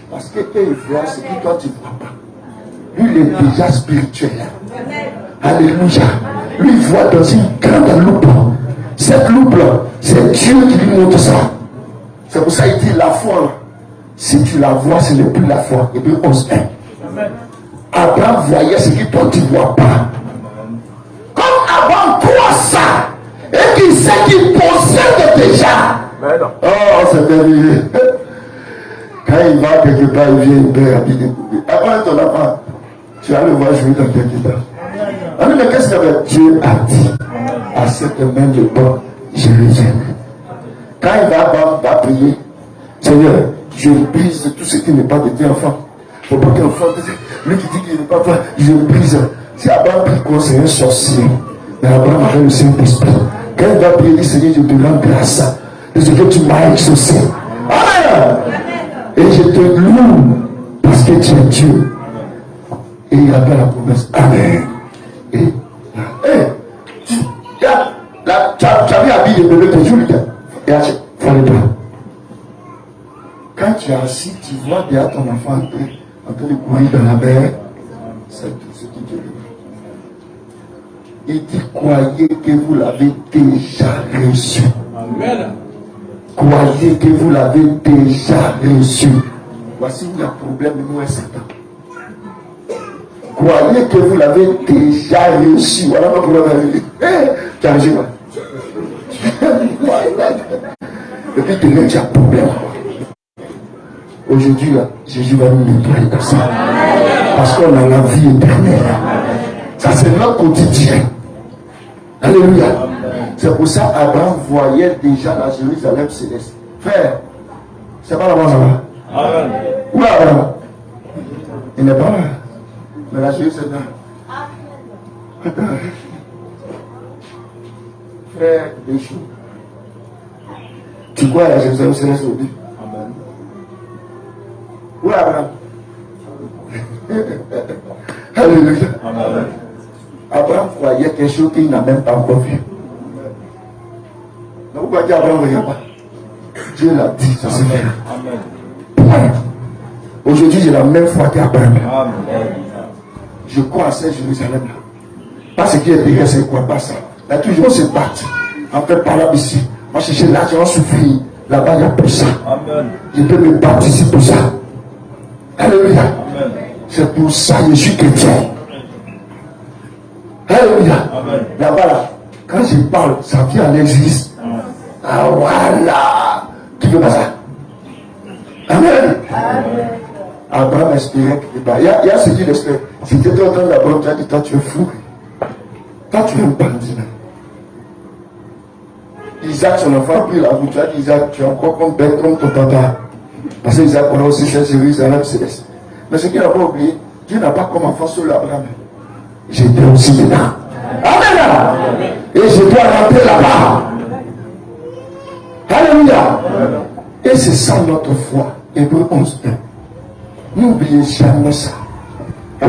Parce que eux, ils voient ce que toi tu ne vois pas. Lui, il est déjà spirituel. Alléluia. Lui, il voit dans une grande loupe. Cette loupe-là, c'est Dieu qui lui montre ça. C'est pour ça qu'il dit la foi. Si tu la vois, ce n'est plus la foi. Et puis 11.1. Abraham voyait ce que toi tu ne vois pas. Comme Abraham croit ça, et qu'il sait qu'il possède déjà. Oh, c'est merveilleux. Quand il va quelque part, il vient, il perd habillé. Après ton enfant, tu vas le voir jouer dans tes guitares. Mais qu'est-ce que Dieu a dit? À cette même époque, je reviens. Quand il va prier, Seigneur, je brise tout ce qui n'est pas de tes enfants. Il ne faut pas qu'un enfant, lui qui dit qu'il n'est pas enfant, je brise. Si Abraham prie quoi, c'est un sorcier. Mais Abraham avait le Saint-Esprit. Quand il va prier, il dit, Seigneur, je te rends grâce de ce que tu m'as exaucé. Amen. Et je te loue parce que tu es Dieu. Et il appelle la promesse. Amen. Et tu as vu habillé de bébé, tu joues le gars. Et là, il faut aller pas. Quand tu es assis, tu vois derrière ton enfant en train de courir dans la mer. C'est tout ce que Dieu dit. Il dit, croyez que vous l'avez déjà reçu. Amen. Croyez que vous l'avez déjà reçu. Voici où il y a problème, nous et Satan. Croyez que vous l'avez déjà reçu. Voilà mon problème. Tu as reçu quoi? Et puis demain, tu as problème. Aujourd'hui, là, Jésus va nous nettoyer comme ça. Parce qu'on a la vie éternelle. Ça, c'est notre quotidien. Alléluia. C'est pour ça qu'Abraham voyait déjà la Jérusalem céleste. Frère, c'est pas là-bas, ça va. Amen. Où est Abraham? Il n'est pas là. Mais la Jérusalem. Attends. Frère Béchou. Tu crois à la Jérusalem céleste aujourd'hui? Amen. Où est Abraham? Alléluia. Amen. Abraham croyait quelque chose qu'il n'a même pas encore vu. Mais pourquoi dire Abraham ne regarde pas? Dieu l'a dit, ça se fait. Amen. Aujourd'hui, j'ai la même foi qu'Abraham. Je crois à cette Jérusalem-là. Pas ce qui est derrière, c'est quoi? Pas ça. Il y a toujours se battre. En fait, par là, ici. Moi, chercher l'argent, souffrir. Là-bas, il y a pour ça. Amen. Je peux me battre ici pour ça. Alléluia. Amen. C'est pour ça que je suis chrétien. Alléluia. Là-bas, là, quand je parle, ça vient à l'église. Ah voilà. Qui veut pas ça? Amen. Amen. Abraham espérait que il y a ce qu'il espère. Si tu étais en train d'Abraham, tu as dit, toi tu es fou. Toi tu es un bandit. Il Isaac, son enfant, a pris la route. Tu as dit, Isaac, tu es encore comme bête, comme ton papa. Parce que Isaac, on a aussi cette Jérusalem céleste. Mais ce qu'il n'a pas oublié, Dieu n'a pas comme enfant seul Abraham. J'étais aussi dedans. Amen. Et je dois rentrer là-bas. Alléluia. Et c'est ça notre foi. Hébreux 11:1. N'oubliez jamais ça. Quand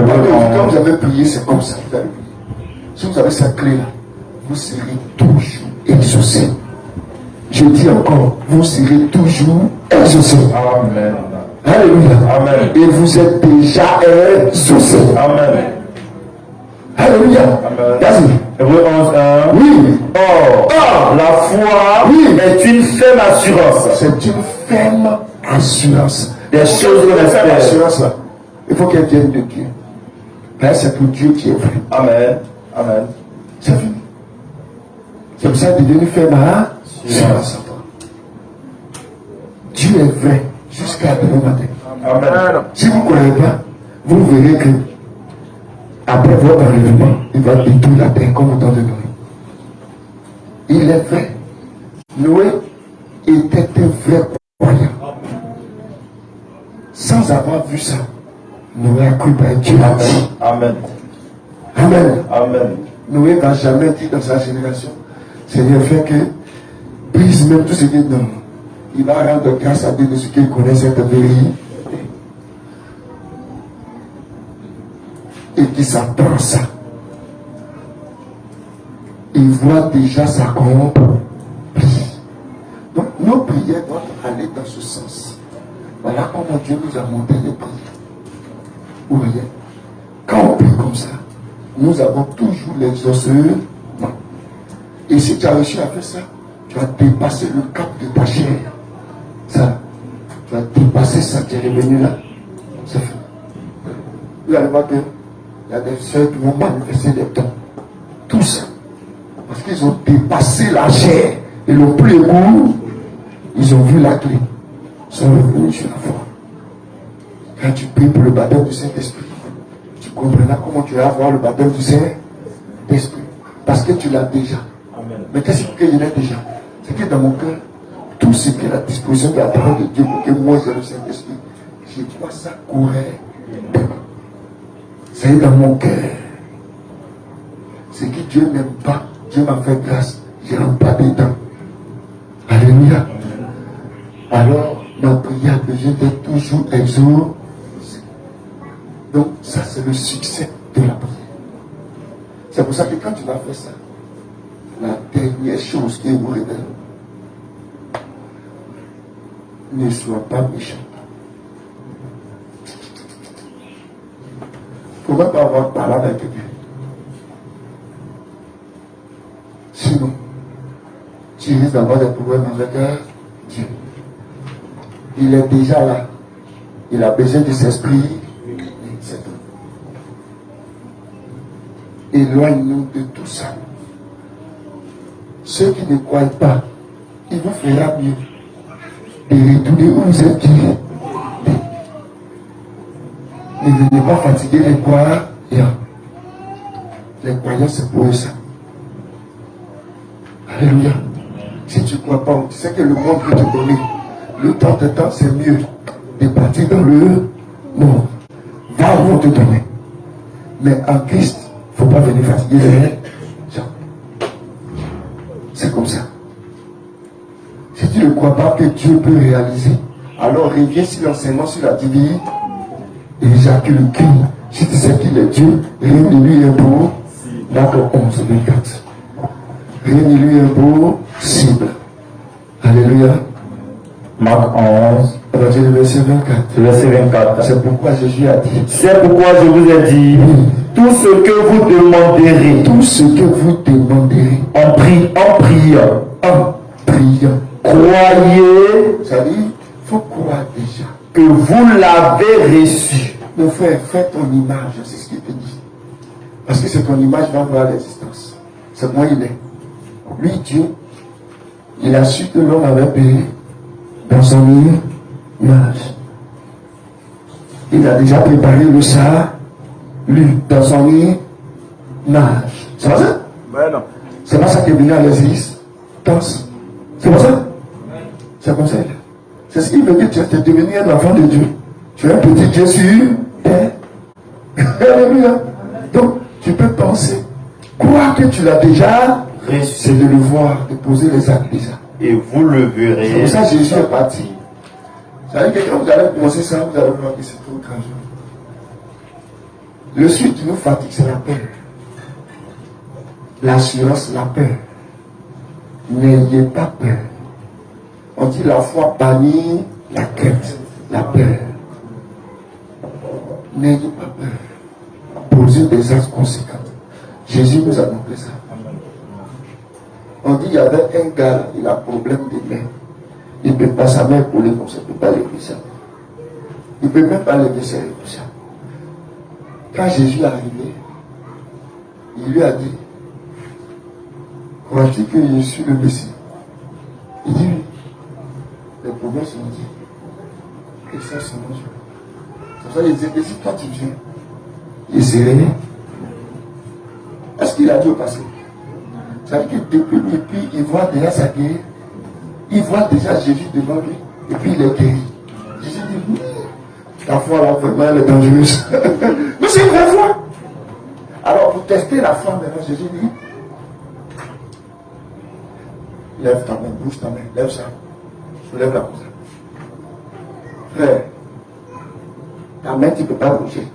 vous avez prié, c'est comme ça. Vous avez prié. Si vous avez cette clé-là, vous serez toujours exaucé. Je dis encore, vous serez toujours exaucé. Amen. Alléluia. Amen. Et vous êtes déjà exaucé. Amen. Alléluia. Vas-y. Hébreux 11:1. Oui. Or, la foi est une ferme assurance. C'est une ferme assurance. Des choses qu'on espère. Assurance là. Il faut qu'elle vienne de Dieu. Là, c'est pour Dieu qui est vrai. Amen. Amen. C'est fini. C'est pour ça qu'il est devenu ferme assurance. Dieu est vrai jusqu'à demain matin. Amen. Si vous ne croyez pas, vous verrez que après votre enlèvement, il va détruire la terre comme au temps de Noé. Il est vrai. Noé était un vrai croyant. Sans avoir vu ça, Noé a cru par Dieu. Amen. Amen. Amen. Noé n'a jamais dit dans sa génération, Seigneur, fais que brise même tout ce qui est dans nous. Il va rendre grâce à Dieu de ce qu'il connaît cette vérité. Et qui s'attend à ça. Il voit déjà sa accomplie. Donc nos prières doivent aller dans ce sens. Voilà comment Dieu nous a montré les prières. Vous voyez, quand on prie comme ça, nous avons toujours l'exaucement. Et si tu as réussi à faire ça, tu as dépassé le cap de ta chair. Ça, tu as dépassé ça, tu es revenu là. C'est fait. Vous allez voir que il y a des soeurs qui vont manifester des dons. Tout ça. Parce qu'ils ont dépassé la chair. Ils n'ont plus le goût. Ils ont vu la clé. Ils sont revenus sur la foi. Quand tu pries pour le baptême du Saint-Esprit, tu comprendras comment tu vas avoir le baptême du Saint-Esprit. Parce que tu l'as déjà. Amen. Mais qu'est-ce que je l'ai déjà? C'est que dans mon cœur, tout ce qui est la disposition de la parole de Dieu pour que moi j'ai le Saint-Esprit, je dois ça courir. C'est dans mon cœur. Ce que Dieu n'aime pas, Dieu m'a fait grâce, je ne rentre pas dedans. Alléluia. Alors, ma prière a besoin d'être toujours exaucée. Donc, ça c'est le succès de la prière. C'est pour ça que quand tu vas faire ça, la dernière chose qui vous révèle, ne sois pas méchant. Il ne faut même pas avoir parlé avec quelqu'un. Sinon, tu risques d'avoir des problèmes avec Dieu. Il est déjà là. Il a besoin de s'esprit. C'est tout. Éloigne-nous de tout ça. Ceux qui ne croient pas, il vous fera mieux de retourner où vous êtes dit. Ne venez pas fatiguer les croyants. Les croyants, c'est pour eux ça. Alléluia. Si tu ne crois pas, tu sais que le monde peut te donner. Le temps de temps, c'est mieux de partir dans le monde. Va où on te donner. Mais en Christ, il ne faut pas venir fatiguer les gens. C'est comme ça. Si tu ne crois pas que Dieu peut réaliser, alors reviens sur l'enseignement sur la divinité. Et j'accuse le crime. Si tu sais qu'il est Dieu, rien de lui est beau. D'accord, 11, 24. Rien de lui est impossible. Alléluia. Marc 11. Le verset 24. Verset 24. C'est pourquoi Jésus a dit. C'est pourquoi je vous ai dit, tout ce que vous demanderez, Tout ce que vous demanderez en priant, croyez, ça dit, il faut croire déjà. que vous l'avez reçu. Mon frère, fais ton image, c'est ce qu'il te dit. Parce que c'est ton image qui va voir l'existence. C'est moi il est. Lui, Dieu, il a su que l'homme avait payé dans son image. Il a déjà préparé le salut dans son image. C'est pas ça? Ben non. C'est pas ça qui est venu à l'existence. C'est pour ça? C'est comme ça. C'est ce qui veut dire que tu es devenu un enfant de Dieu. Tu es un petit Dieu sur terre. Alléluia. Donc, tu peux penser, croire que tu l'as déjà reçu, c'est de le voir, de poser les actes déjà. Et vous le verrez. C'est pour ça que Jésus est parti. Ça veut dire que quand vous allez commencer ça, vous allez voir que c'est trop grand. Le suite qui nous fatigue, c'est la peur. L'assurance, la peur. N'ayez pas peur. On dit la foi bannit la crainte, la peur. N'ayez pas peur. Posez des actes conséquents. Jésus nous a montré ça. On dit il y avait un gars, il a un problème de main. Il ne peut pas sa main coller comme ça, il ne peut pas lever ça. Il ne peut même pas lever ça comme ça. Quand Jésus est arrivé, il lui a dit, crois-tu que je suis le Messie? Il dit oui. Les problèmes sont dit. Et ça, c'est mon Dieu. C'est pour ça qu'il disait que si toi tu viens, il s'est réveillé. Est-ce qu'il a dit au passé? Ça veut dire que depuis, il voit déjà sa guérison. Il voit déjà Jésus devant lui. Et puis il est guéri. Jésus dit, oui, la foi là, vraiment, elle est dangereuse. Mais c'est une vraie foi. Alors, pour tester la foi, maintenant, Jésus dit, lève ta main, bouge ta main, lève ça. Soulève-la comme ça. Frère, ta main, tu ne peux pas bouger.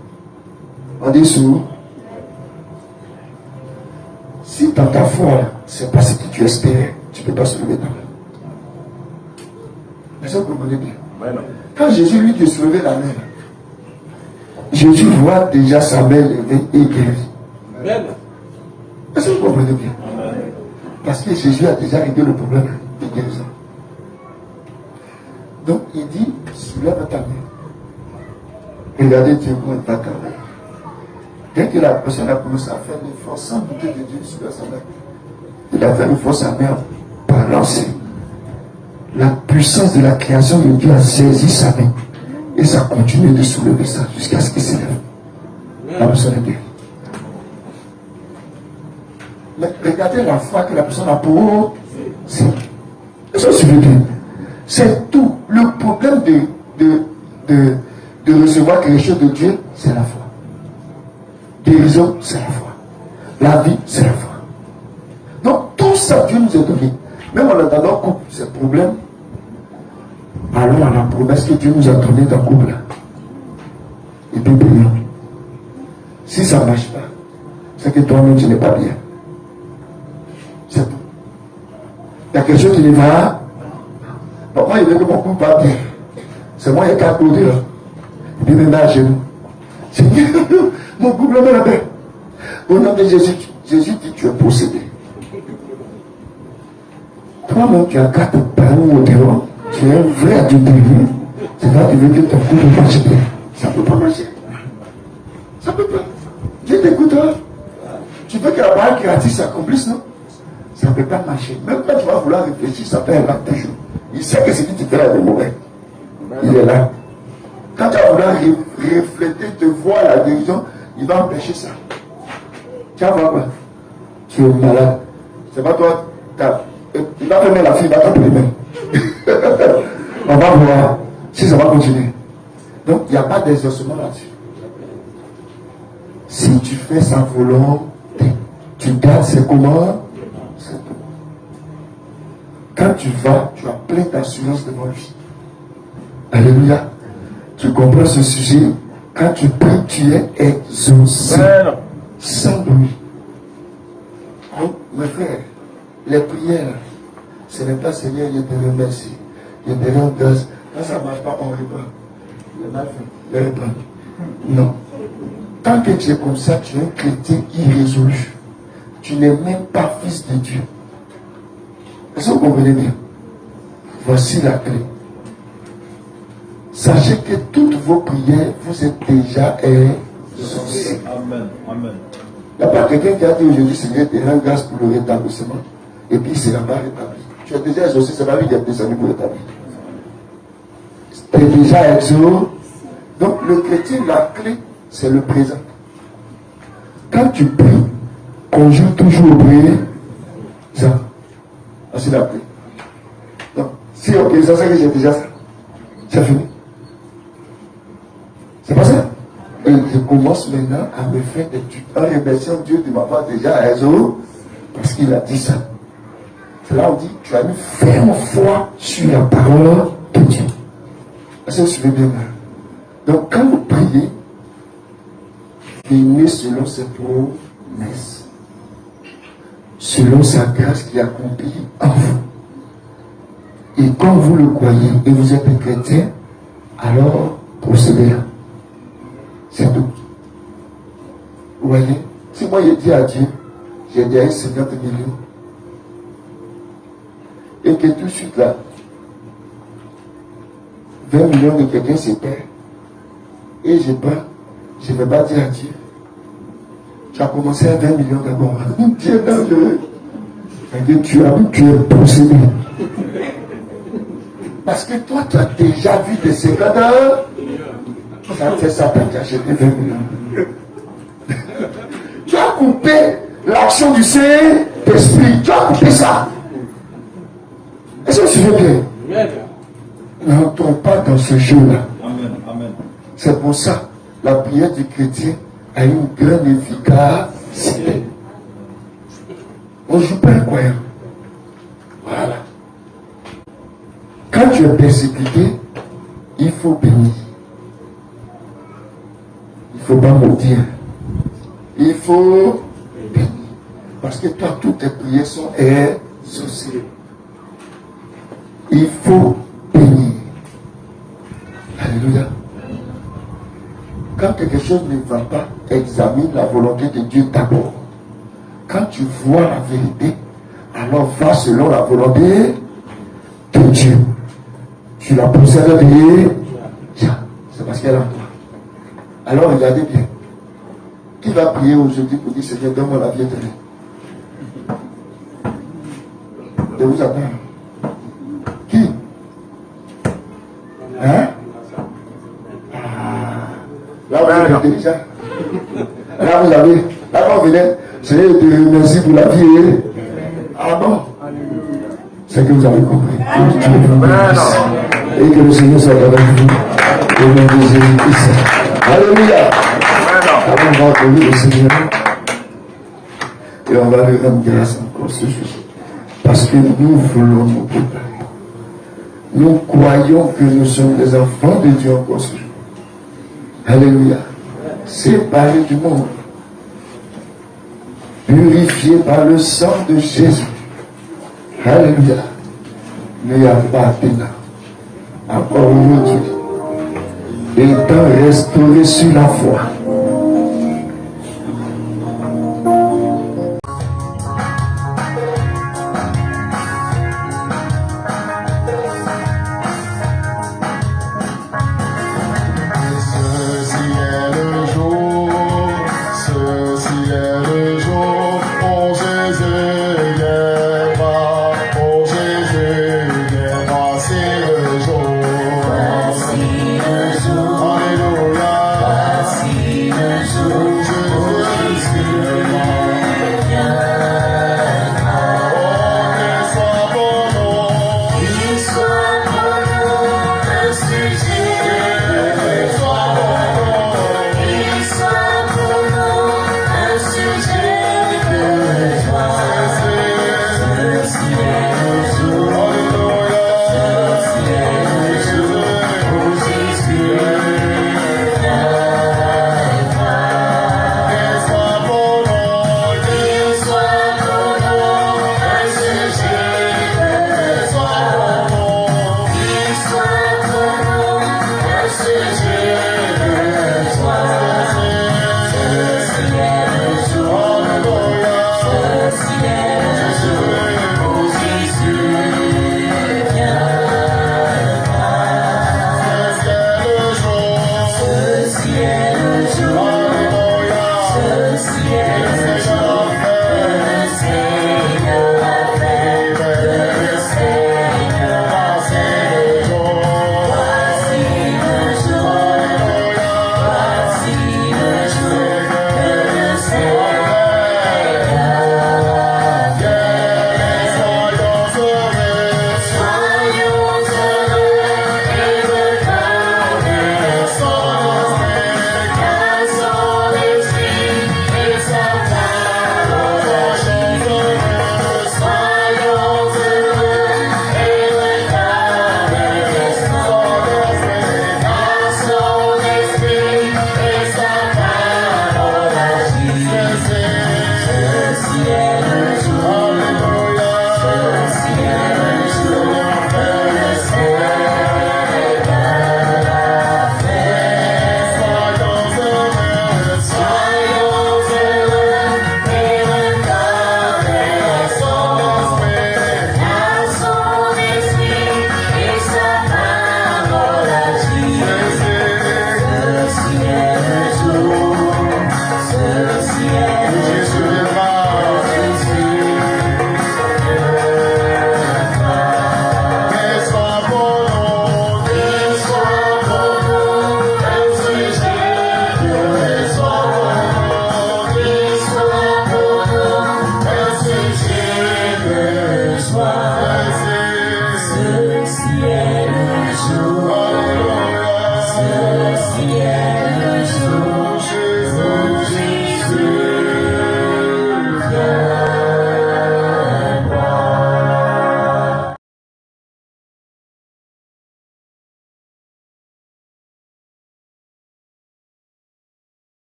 On dit sourd. Si dans ta foi, c'est pas ce que tu espérais, tu ne peux pas soulever ta main. Mais ça, vous comprenez bien. Quand Jésus lui dit soulever la main, Jésus voit déjà sa main levée et guérie. Est-ce que vous comprenez bien? Parce que Jésus a déjà réglé le problème de guérison. Donc il dit, soulève ta main. Regardez Dieu comment il va travailler. Dès que la personne a commencé à faire l'effort sans douter de Dieu sur sa main, il a fait l'effort sa main par lancer. La puissance de la création de Dieu a saisi sa main. Et ça continue de soulever ça jusqu'à ce qu'il s'élève. La personne est guérie. Mais regardez la foi que la personne a pour c'est. Ça suffit bien. C'est tout. Le problème de recevoir quelque chose de Dieu, c'est la foi. Guérison, c'est la foi. La vie, c'est la foi. Donc tout ça, Dieu nous a donné. Même en attendant couple, c'est problème. Allons à la promesse que Dieu nous a donnée dans le couple. Et puis prions. Si ça ne marche pas, c'est que toi-même tu n'es pas bien. C'est tout. Il y a quelque chose qui ne va. Donc moi, il veut que mon couple va bien. C'est moi qui ai qu'à côté là. Et puis maintenant à genoux. Mon couple me l'a fait. Au nom de Jésus, Jésus dit tu es possédé. Toi-même, tu as quatre parents au dehors. Tu es un vrai adulte. C'est là que tu veux que ton couple marche bien. Ça ne peut pas marcher. Ça ne peut pas. Dieu t'écoutera. Tu veux que la parole créative s'accomplisse, non? Ça ne peut pas marcher. Même quand tu vas vouloir réfléchir, ça fait un acte toujours. Il sait que ce qui te fait là est mauvais. Il est là. Quand tu vas vouloir refléter, te voir la guérison, il va empêcher ça. Tu vas voir quoi? Tu es malade. C'est pas toi. Il va fermer la fille, il va t'appeler même. On va voir si ça va continuer. Donc, il n'y a pas d'exaucement là-dessus. Si tu fais sa volonté, tu gardes ses commandes, c'est tout. Quand tu vas, tu as plein d'assurance devant lui. Alléluia. Tu comprends ce sujet? Quand tu pries, tu es exaucé. Sans lui. Donc, mes frères, les prières, ce n'est pas Seigneur, je te remercie. Je te rends grâce. Quand ça ne marche pas, on répond. Je réponds. Non. Tant que tu es comme ça, tu es un chrétien irrésolu. Tu n'es même pas fils de Dieu. Est-ce que vous comprenez bien? Voici la clé. Sachez que toutes vos prières, vous êtes déjà exaucées. Amen. Amen. Il n'y a pas quelqu'un qui a dit aujourd'hui, Seigneur, te rends grâce pour le rétablissement. Et puis il ne sera pas rétabli. Tu es déjà exaucé, c'est pas lui qui a descendu pour rétablir. Tu es déjà exaucé. Donc le chrétien, la clé, c'est le présent. Quand tu pries, conjure toujours au présent. Voici la clé. Si ok, ça c'est que j'ai déjà ça. C'est fini. C'est pas ça. Et je commence maintenant à me faire des trucs en remerciant Dieu de m'avoir déjà raison parce qu'il a dit ça. C'est là où on dit tu as une ferme foi sur la parole de Dieu. Est-ce que vous suivez bien là? Donc quand vous priez, venez selon ses promesses, selon sa grâce qui accomplit en vous. Et quand vous le croyez et vous êtes un chrétien, alors procédez là. C'est tout. Vous voyez, si moi j'ai dit à Dieu, j'ai déjà 50 millions, et que tout de suite là, 20 millions de quelqu'un se perd, et je prends, je ne vais pas dire à Dieu, tu as commencé à 20 millions d'abord. Dieu est dangereux. Tu es possédé. Parce que toi, tu as déjà vu des 50 ans. Ça fait Satan qui a acheté 20 millions. Tu as coupé l'action du Saint-Esprit. Tu as coupé ça. Est-ce que tu veux bien? N'entrons pas dans ce jeu-là. C'est pour ça la prière du chrétien a une grande efficacité. On ne joue pas un croyant. Voilà. Quand tu es persécuté, il faut bénir. Il ne faut pas maudire. Il faut bénir. Parce que toi, toutes tes prières sont exaucées. Il faut bénir. Alléluia. Quand quelque chose ne va pas, examine la volonté de Dieu d'abord. Quand tu vois la vérité, alors va selon la volonté de Dieu. Tu la possèdes déjà. C'est parce qu'elle est en toi. Alors regardez bien. Qui va prier aujourd'hui pour dire Seigneur, donne-moi la vie éternelle? Je vous attends. Qui? Hein? Là, vous avez déjà. Là, vous avez. Là, quand vous venez, Seigneur, je te remercie pour la vie. Ah bon? C'est que vous avez compris. Et que le Seigneur soit avec vous. Au nom de Jésus-Christ. Alléluia. Alors, on va accueillir le Seigneur. Et on va lui rendre grâce encore ce jour. Parce que nous voulons nous préparer. Nous croyons que nous sommes des enfants de Dieu encore ce jour. Alléluia. Séparés du monde. Purifiés par le sang de Jésus. Alléluia. Mais il n'y a pas d'état. Encore aujourd'hui. Étant restaurés sur la foi.